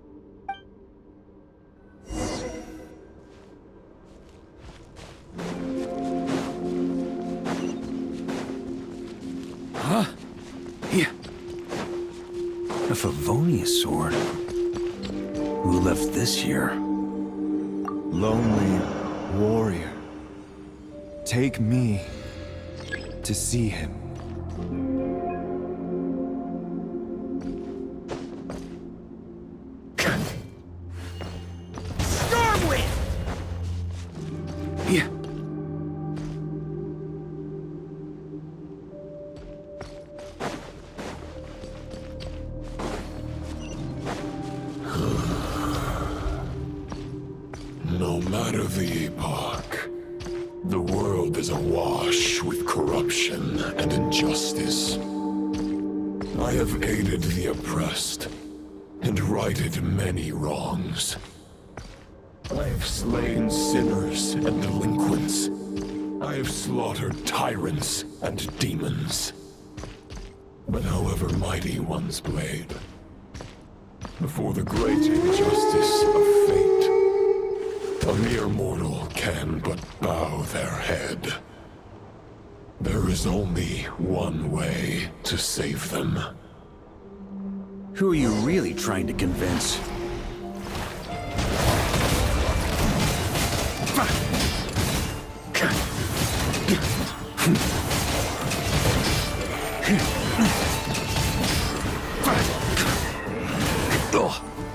Huh? Yeah. A Favonius sword. Who left this here? Lonely warrior. Take me to see him. Stormwind! Yeah. No matter the epoch, the world is awash with corruption and injustice. I have aided the oppressed and righted many wrongs. I have slain sinners and delinquents. I have slaughtered tyrants and demons. But however mighty one's blade, before the great injustice of fate, a mere mortal can but bow their head. There is only one way to save them. Who are you really trying to convince?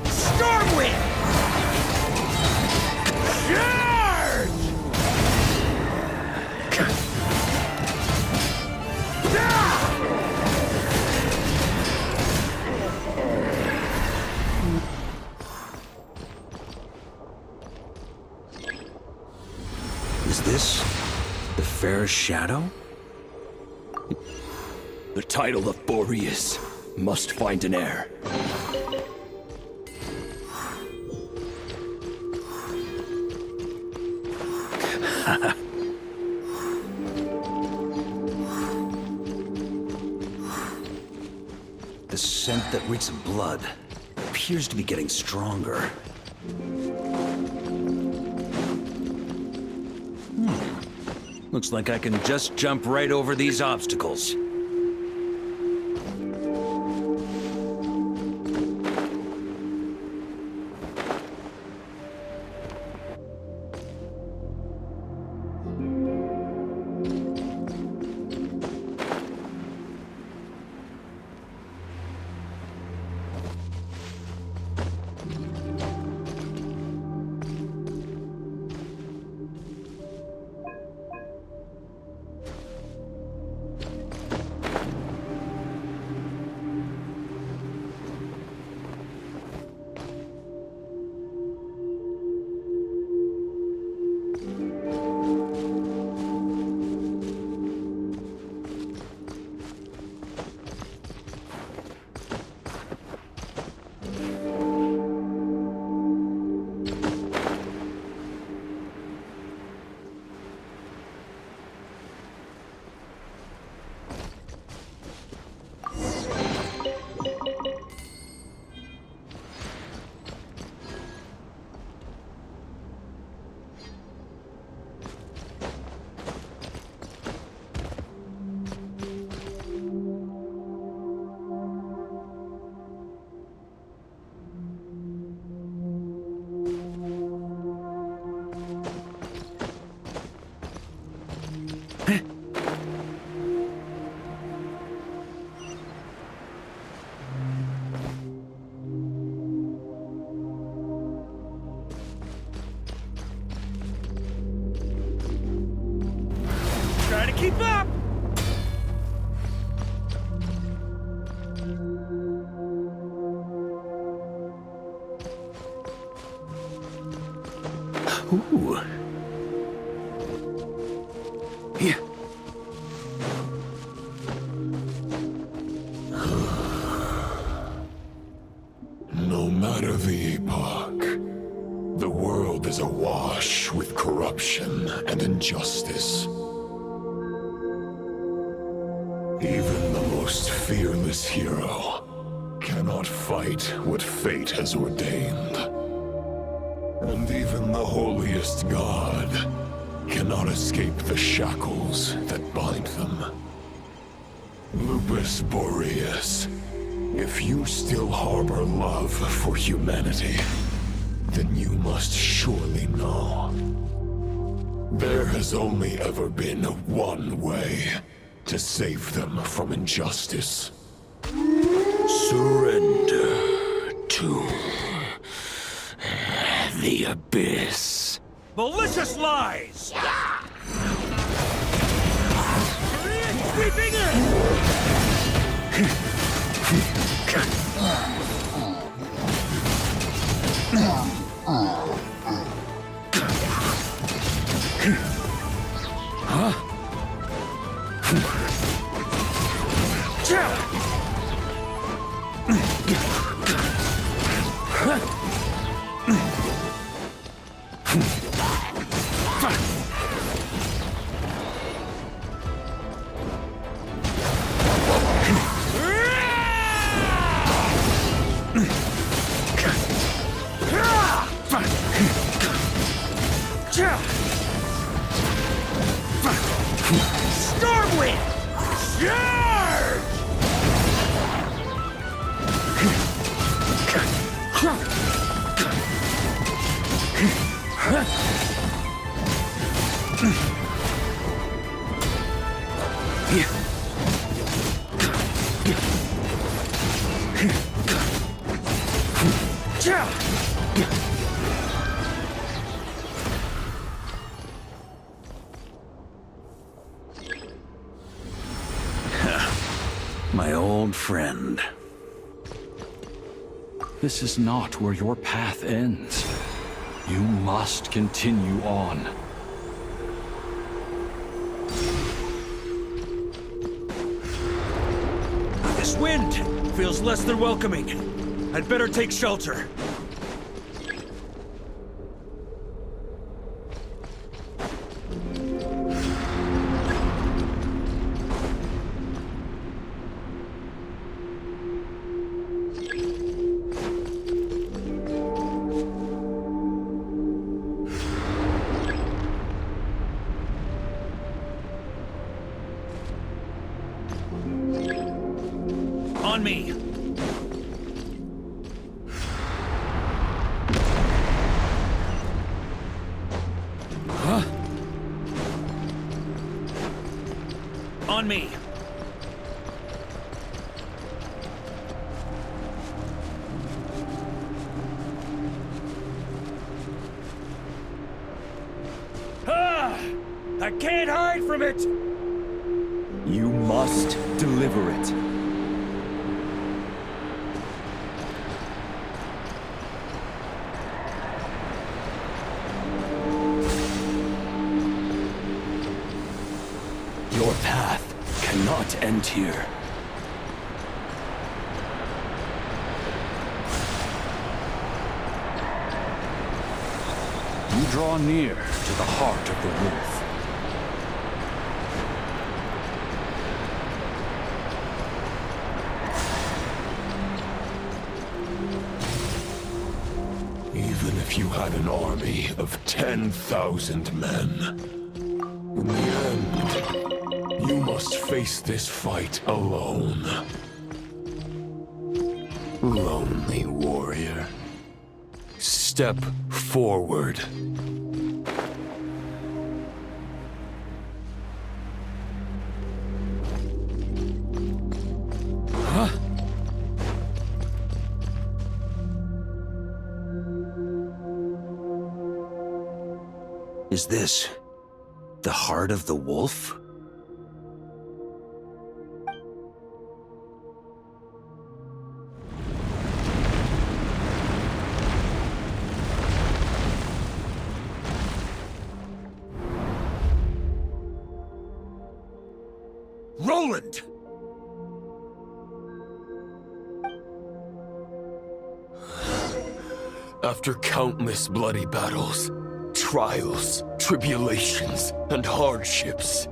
Stormwind! Charge! Is this the Fair Shadow? The title of Boreas must find an heir. The scent that reeks of blood appears to be getting stronger. Looks like I can just jump right over these obstacles. Try to keep up! Ooh. Yeah. No matter the epoch, the world is awash with corruption corruption and injustice. Even the most fearless hero cannot fight what fate has ordained. And even the holiest god cannot escape the shackles that bind them. Lupus Boreas, if you still harbor love for humanity, then you must surely know. There has only ever been one way to save them from injustice. Surrender to the abyss. Malicious lies! Sweeping in! Stormwind! Charge! My old friend. This is not where your path ends. You must continue on. This wind feels less than welcoming. I'd better take shelter. On me. Huh? On me. Ah! I can't hide from it! You must deliver it. Your path cannot end here. You draw near to the heart of the wolf. Even if you had an army of 10,000 men, in the end, you must face this fight alone. Lonely warrior. Step forward. Huh? Is this the heart of the wolf? Roland! After countless bloody battles, trials, tribulations, and hardships.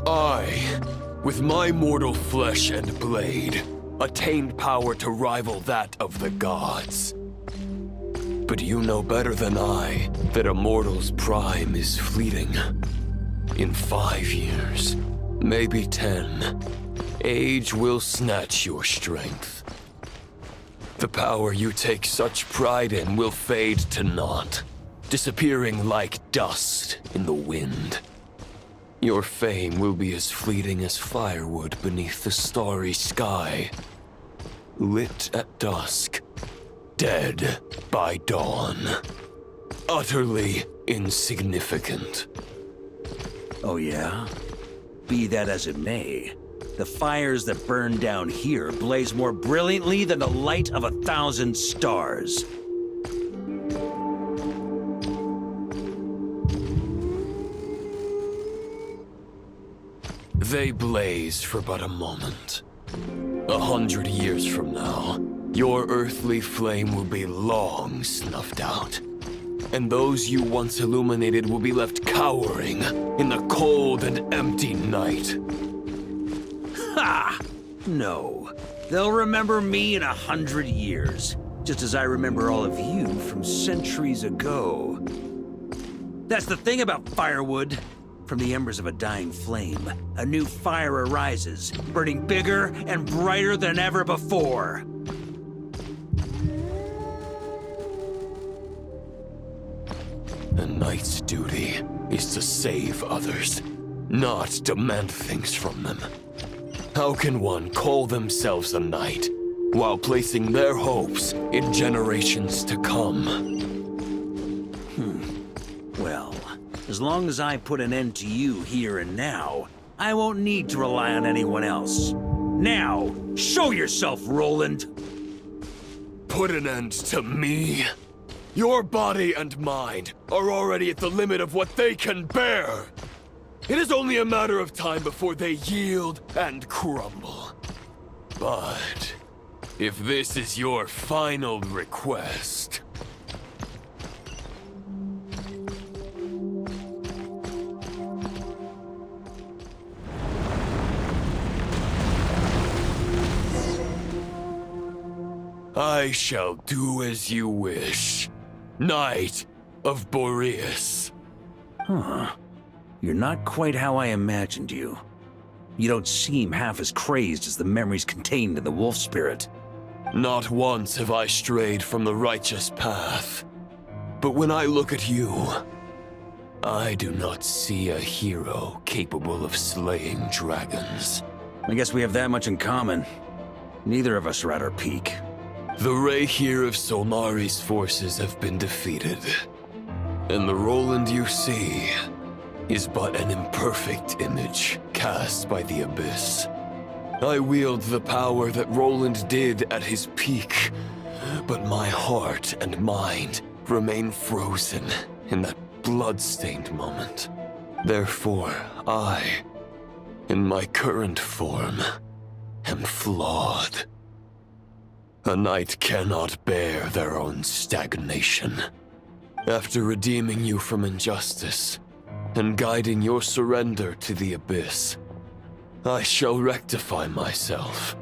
I, with my mortal flesh and blade, attained power to rival that of the gods. But you know better than I that a mortal's prime is fleeting. In 5 years, maybe 10, age will snatch your strength. The power you take such pride in will fade to naught, disappearing like dust in the wind. Your fame will be as fleeting as firewood beneath the starry sky, lit at dusk, dead by dawn, utterly insignificant. Oh yeah? Be that as it may, the fires that burn down here blaze more brilliantly than the light of 1,000 stars. They blaze for but a moment. 100 years from now, your earthly flame will be long snuffed out. And those you once illuminated will be left cowering in the cold and empty night. Ha! No. They'll remember me in 100 years, just as I remember all of you from centuries ago. That's the thing about firewood. From the embers of a dying flame, a new fire arises, burning bigger and brighter than ever before. A knight's duty is to save others, not demand things from them. How can one call themselves a knight while placing their hopes in generations to come? Well, as long as I put an end to you here and now, I won't need to rely on anyone else. Now, show yourself, Roland! Put an end to me? Your body and mind are already at the limit of what they can bear. It is only a matter of time before they yield and crumble. But if this is your final request... I shall do as you wish, Knight of Boreas. Huh. You're not quite how I imagined you. You don't seem half as crazed as the memories contained in the wolf spirit. Not once have I strayed from the righteous path. But when I look at you, I do not see a hero capable of slaying dragons. I guess we have that much in common. Neither of us are at our peak. The Rayhir of Solmari's forces have been defeated. And the Roland you see is but an imperfect image cast by the Abyss. I wield the power that Roland did at his peak, but my heart and mind remain frozen in that blood-stained moment. Therefore, I, in my current form, am flawed. A knight cannot bear their own stagnation. After redeeming you from injustice, and guiding your surrender to the Abyss, I shall rectify myself,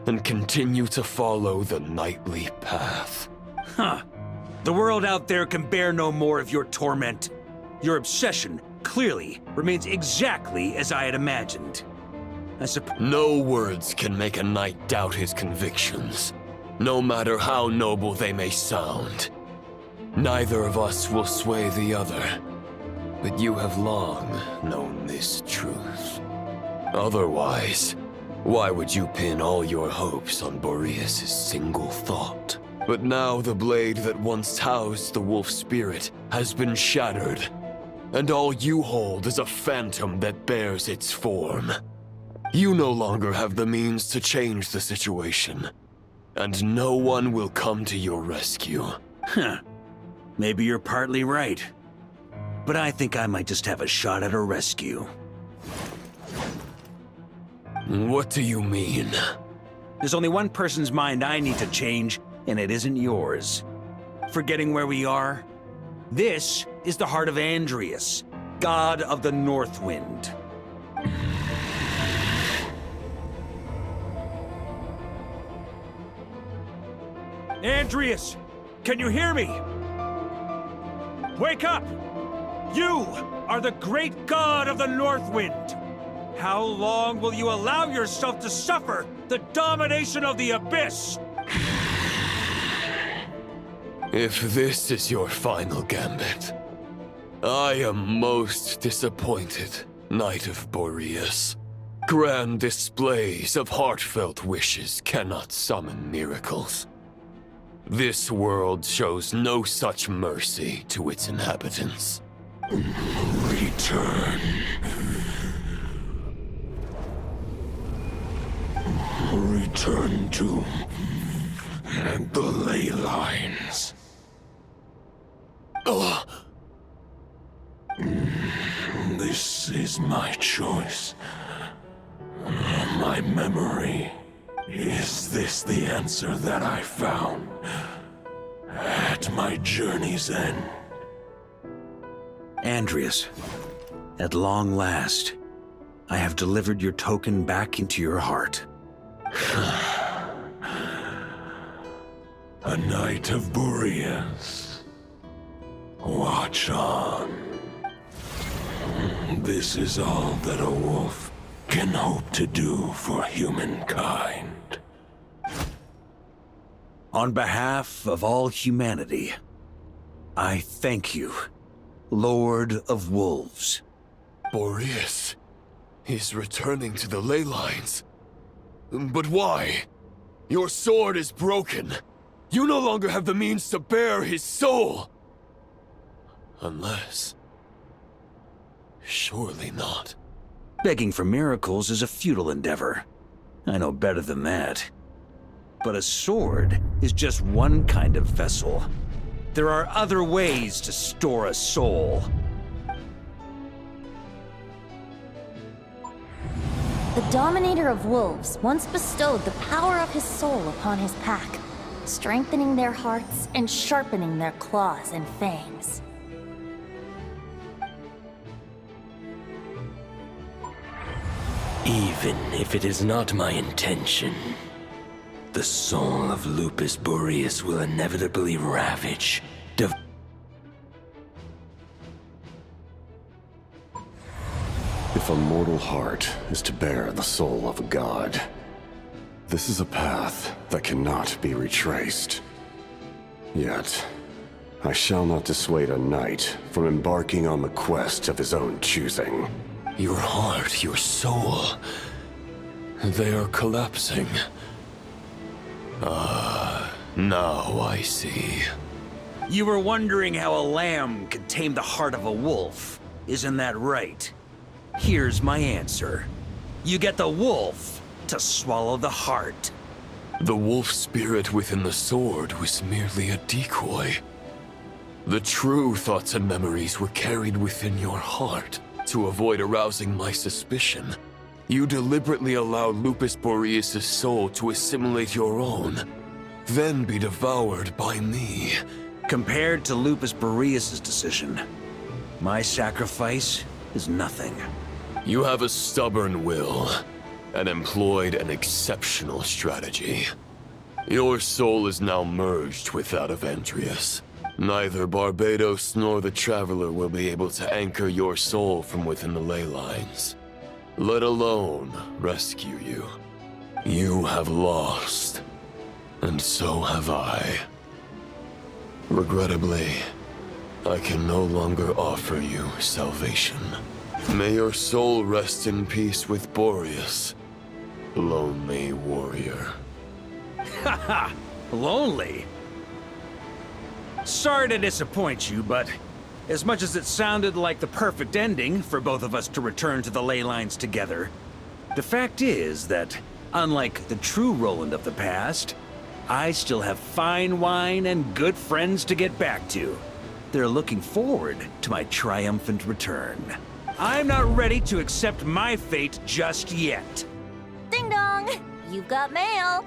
and continue to follow the knightly path. Huh. The world out there can bear no more of your torment. Your obsession, clearly, remains exactly as I had imagined. No words can make a knight doubt his convictions, no matter how noble they may sound. Neither of us will sway the other, but you have long known this truth. Otherwise, why would you pin all your hopes on Boreas' single thought? But now the blade that once housed the wolf spirit has been shattered, and all you hold is a phantom that bears its form. You no longer have the means to change the situation, and no one will come to your rescue. Huh. Maybe you're partly right. But I think I might just have a shot at a rescue. What do you mean? There's only one person's mind I need to change, and it isn't yours. Forgetting where we are? This is the heart of Andreas, god of the North Wind. Andreas, can you hear me? Wake up! You are the great god of the North Wind. How long will you allow yourself to suffer the domination of the Abyss? If this is your final gambit, I am most disappointed, Knight of Boreas. Grand displays of heartfelt wishes cannot summon miracles. This world shows no such mercy to its inhabitants. Return. Return to the ley lines. This is my choice. My memory. Is this the answer that I found at my journey's end? Andreas, at long last, I have delivered your token back into your heart. A Knight of Boreas. Watch on. This is all that a wolf can hope to do for humankind. On behalf of all humanity, I thank you, Lord of Wolves. Boreas is returning to the ley lines. But why? Your sword is broken. You no longer have the means to bear his soul. Unless... surely not. Begging for miracles is a futile endeavor. I know better than that. But a sword is just one kind of vessel. There are other ways to store a soul. The Dominator of Wolves once bestowed the power of his soul upon his pack, strengthening their hearts and sharpening their claws and fangs. Even if it is not my intention, the soul of Lupus Boreas will inevitably ravage, If a mortal heart is to bear the soul of a god, this is a path that cannot be retraced. Yet, I shall not dissuade a knight from embarking on the quest of his own choosing. Your heart, your soul, they are collapsing. Now I see. You were wondering how a lamb could tame the heart of a wolf, isn't that right? Here's my answer. You get the wolf to swallow the heart. The wolf spirit within the sword was merely a decoy. The true thoughts and memories were carried within your heart. To avoid arousing my suspicion, you deliberately allowed Lupus Boreas' soul to assimilate your own, then be devoured by me. Compared to Lupus Boreas' decision, my sacrifice is nothing. You have a stubborn will, and employed an exceptional strategy. Your soul is now merged with that of Andreas. Neither Barbados nor the Traveler will be able to anchor your soul from within the ley lines, let alone rescue you. You have lost, and so have I. Regrettably, I can no longer offer you salvation. May your soul rest in peace with Boreas, lonely warrior. Haha, lonely? Sorry to disappoint you, but as much as it sounded like the perfect ending for both of us to return to the ley lines together, the fact is that, unlike the true Roland of the past, I still have fine wine and good friends to get back to. They're looking forward to my triumphant return. I'm not ready to accept my fate just yet. Ding dong! You've got mail!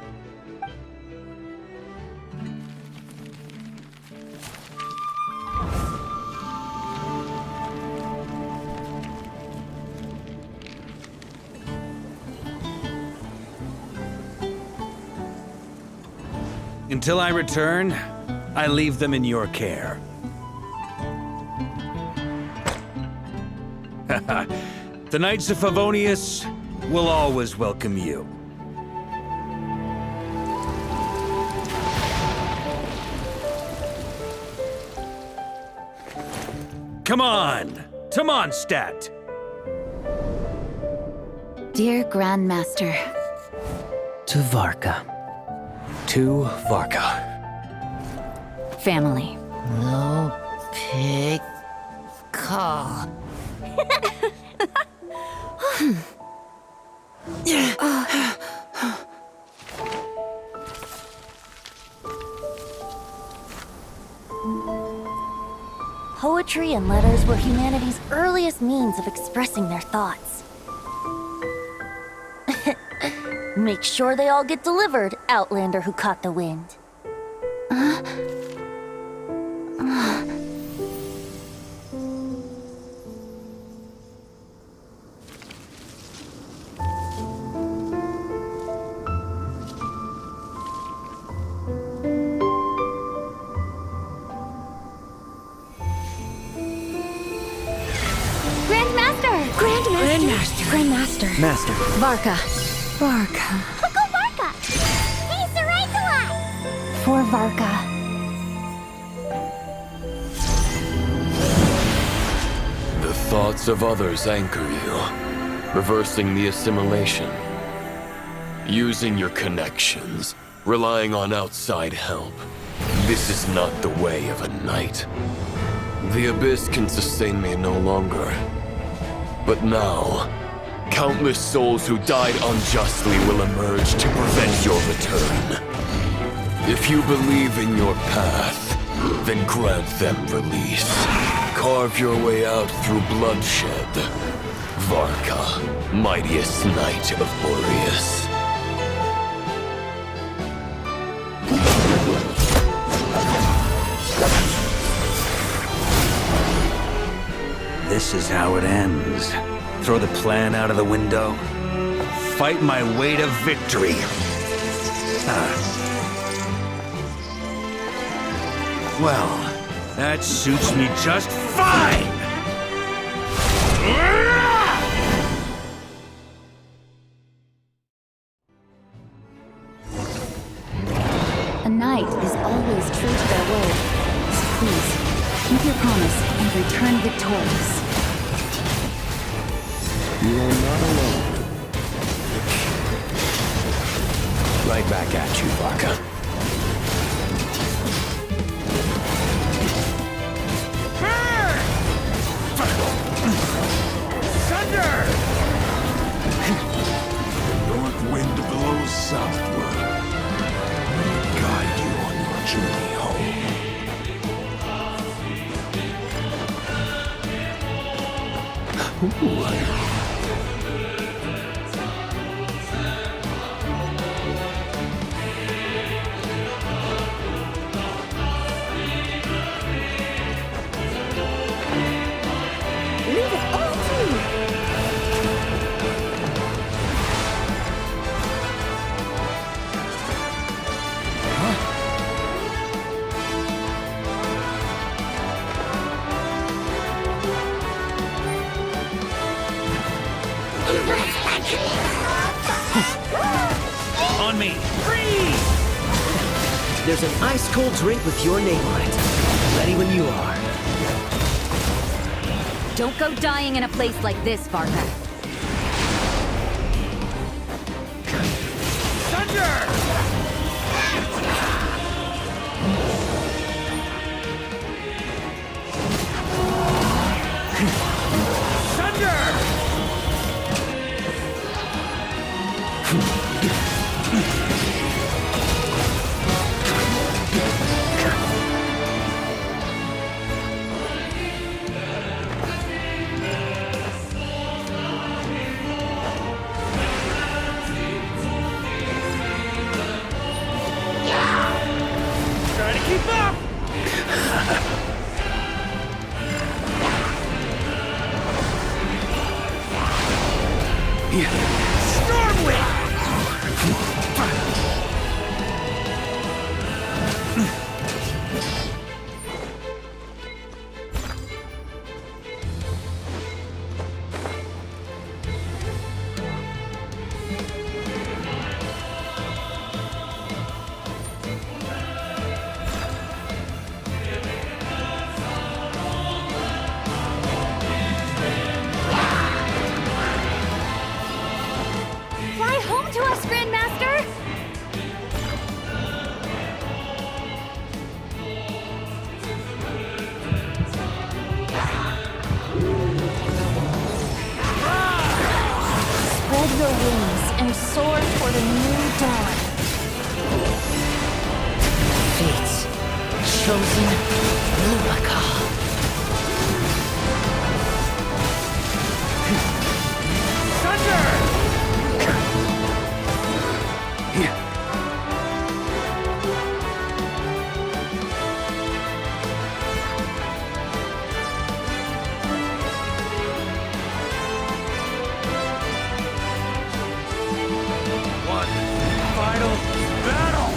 Until I return, I leave them in your care. The Knights of Favonius will always welcome you. Come on! To Mondstadt! Dear Grandmaster. To Varka. To Varka. Family. No pig call. Poetry and letters were humanity's earliest means of expressing their thoughts. Make sure they all get delivered, Outlander who caught the wind. Grandmaster. Master. Varka. Go Varka! He's the right one! For Varka. The thoughts of others anchor you, reversing the assimilation. Using your connections, relying on outside help. This is not the way of a knight. The Abyss can sustain me no longer. But now, countless souls who died unjustly will emerge to prevent your return. If you believe in your path, then grant them release. Carve your way out through bloodshed. Varka, mightiest knight of Boreas. This is how it ends. Throw the plan out of the window. Fight my way to victory. Well, that suits me just fine! A knight is always true to their word. So please, keep your promise and return victorious. You are not alone. Right back at you, Varka. Thunder! North wind blows southward. Let it guide you on your journey home. On me! Freeze! There's an ice-cold drink with your name on it. Ready when you are. Don't go dying in a place like this, Varka. Thunder! Try to keep up! Stormwind! Spread your wings and soar toward a new dawn. Fate's chosen Varka. Final battle!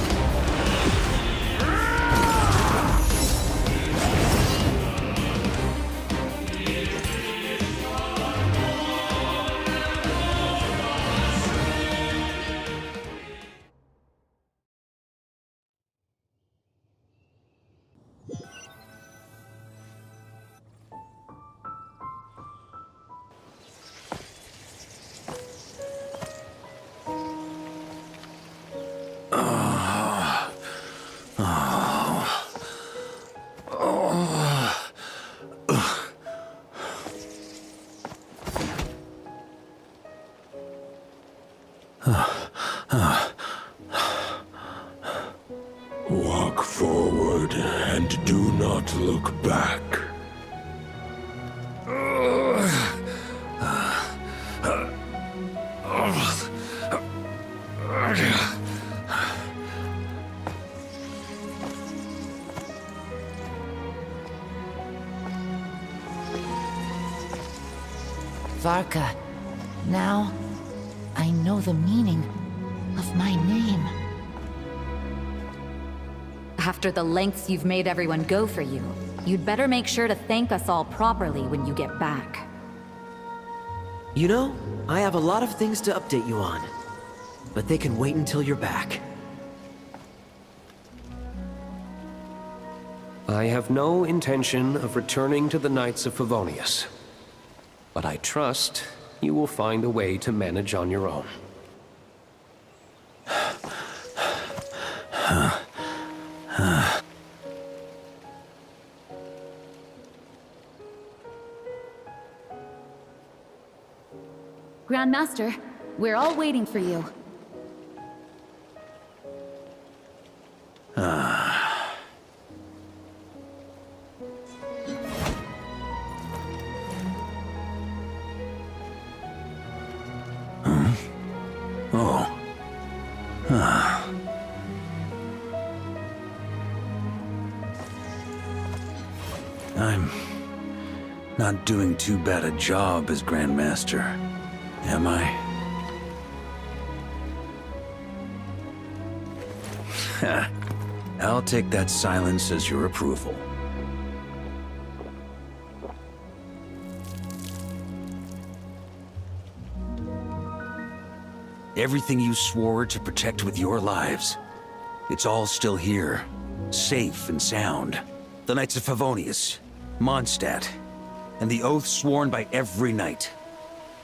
Walk forward and do not look back. Varka, now I know the meaning of my name. After the lengths you've made everyone go for you, you'd better make sure to thank us all properly when you get back. You know, I have a lot of things to update you on, but they can wait until you're back. I have no intention of returning to the Knights of Favonius, but I trust you will find a way to manage on your own. Grandmaster, we're all waiting for you. I'm not doing too bad a job as Grandmaster, am I? I'll take that silence as your approval. Everything you swore to protect with your lives, it's all still here, safe and sound. The Knights of Favonius, Mondstadt, and the oath sworn by every knight.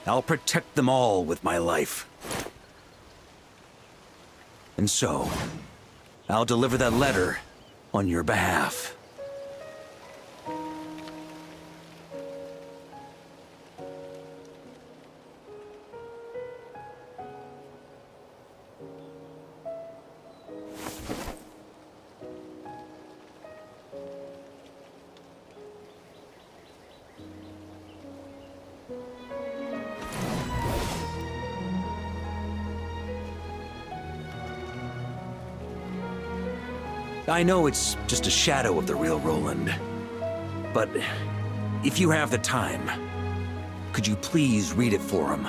I'll protect them all with my life. And so, I'll deliver that letter on your behalf. I know it's just a shadow of the real Roland, but if you have the time, could you please read it for him?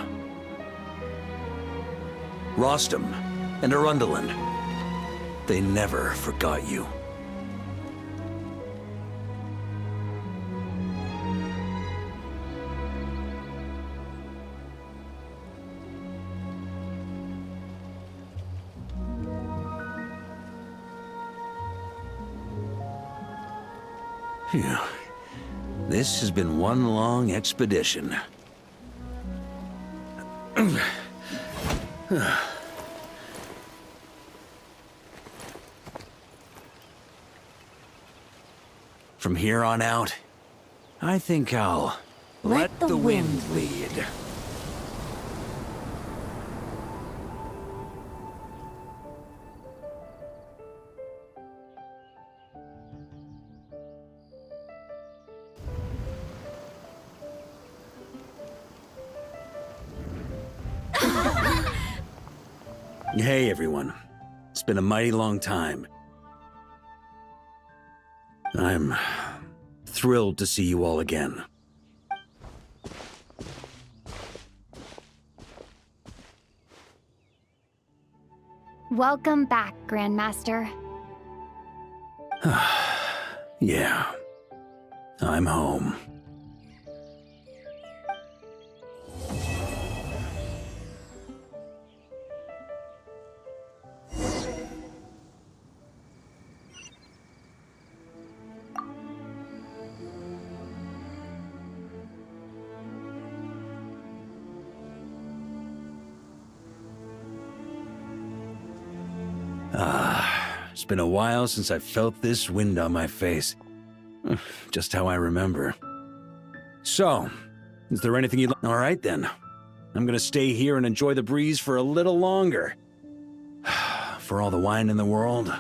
Rostam and Arundel, they never forgot you. Phew. This has been one long expedition. From here on out, I think I'll let the wind lead. Hey, everyone. It's been a mighty long time. I'm thrilled to see you all again. Welcome back, Grandmaster. Yeah. I'm home. It's been a while since I felt this wind on my face. Just how I remember. So, is there anything you'd like? All right then. I'm gonna stay here and enjoy the breeze for a little longer. For all the wine in the world,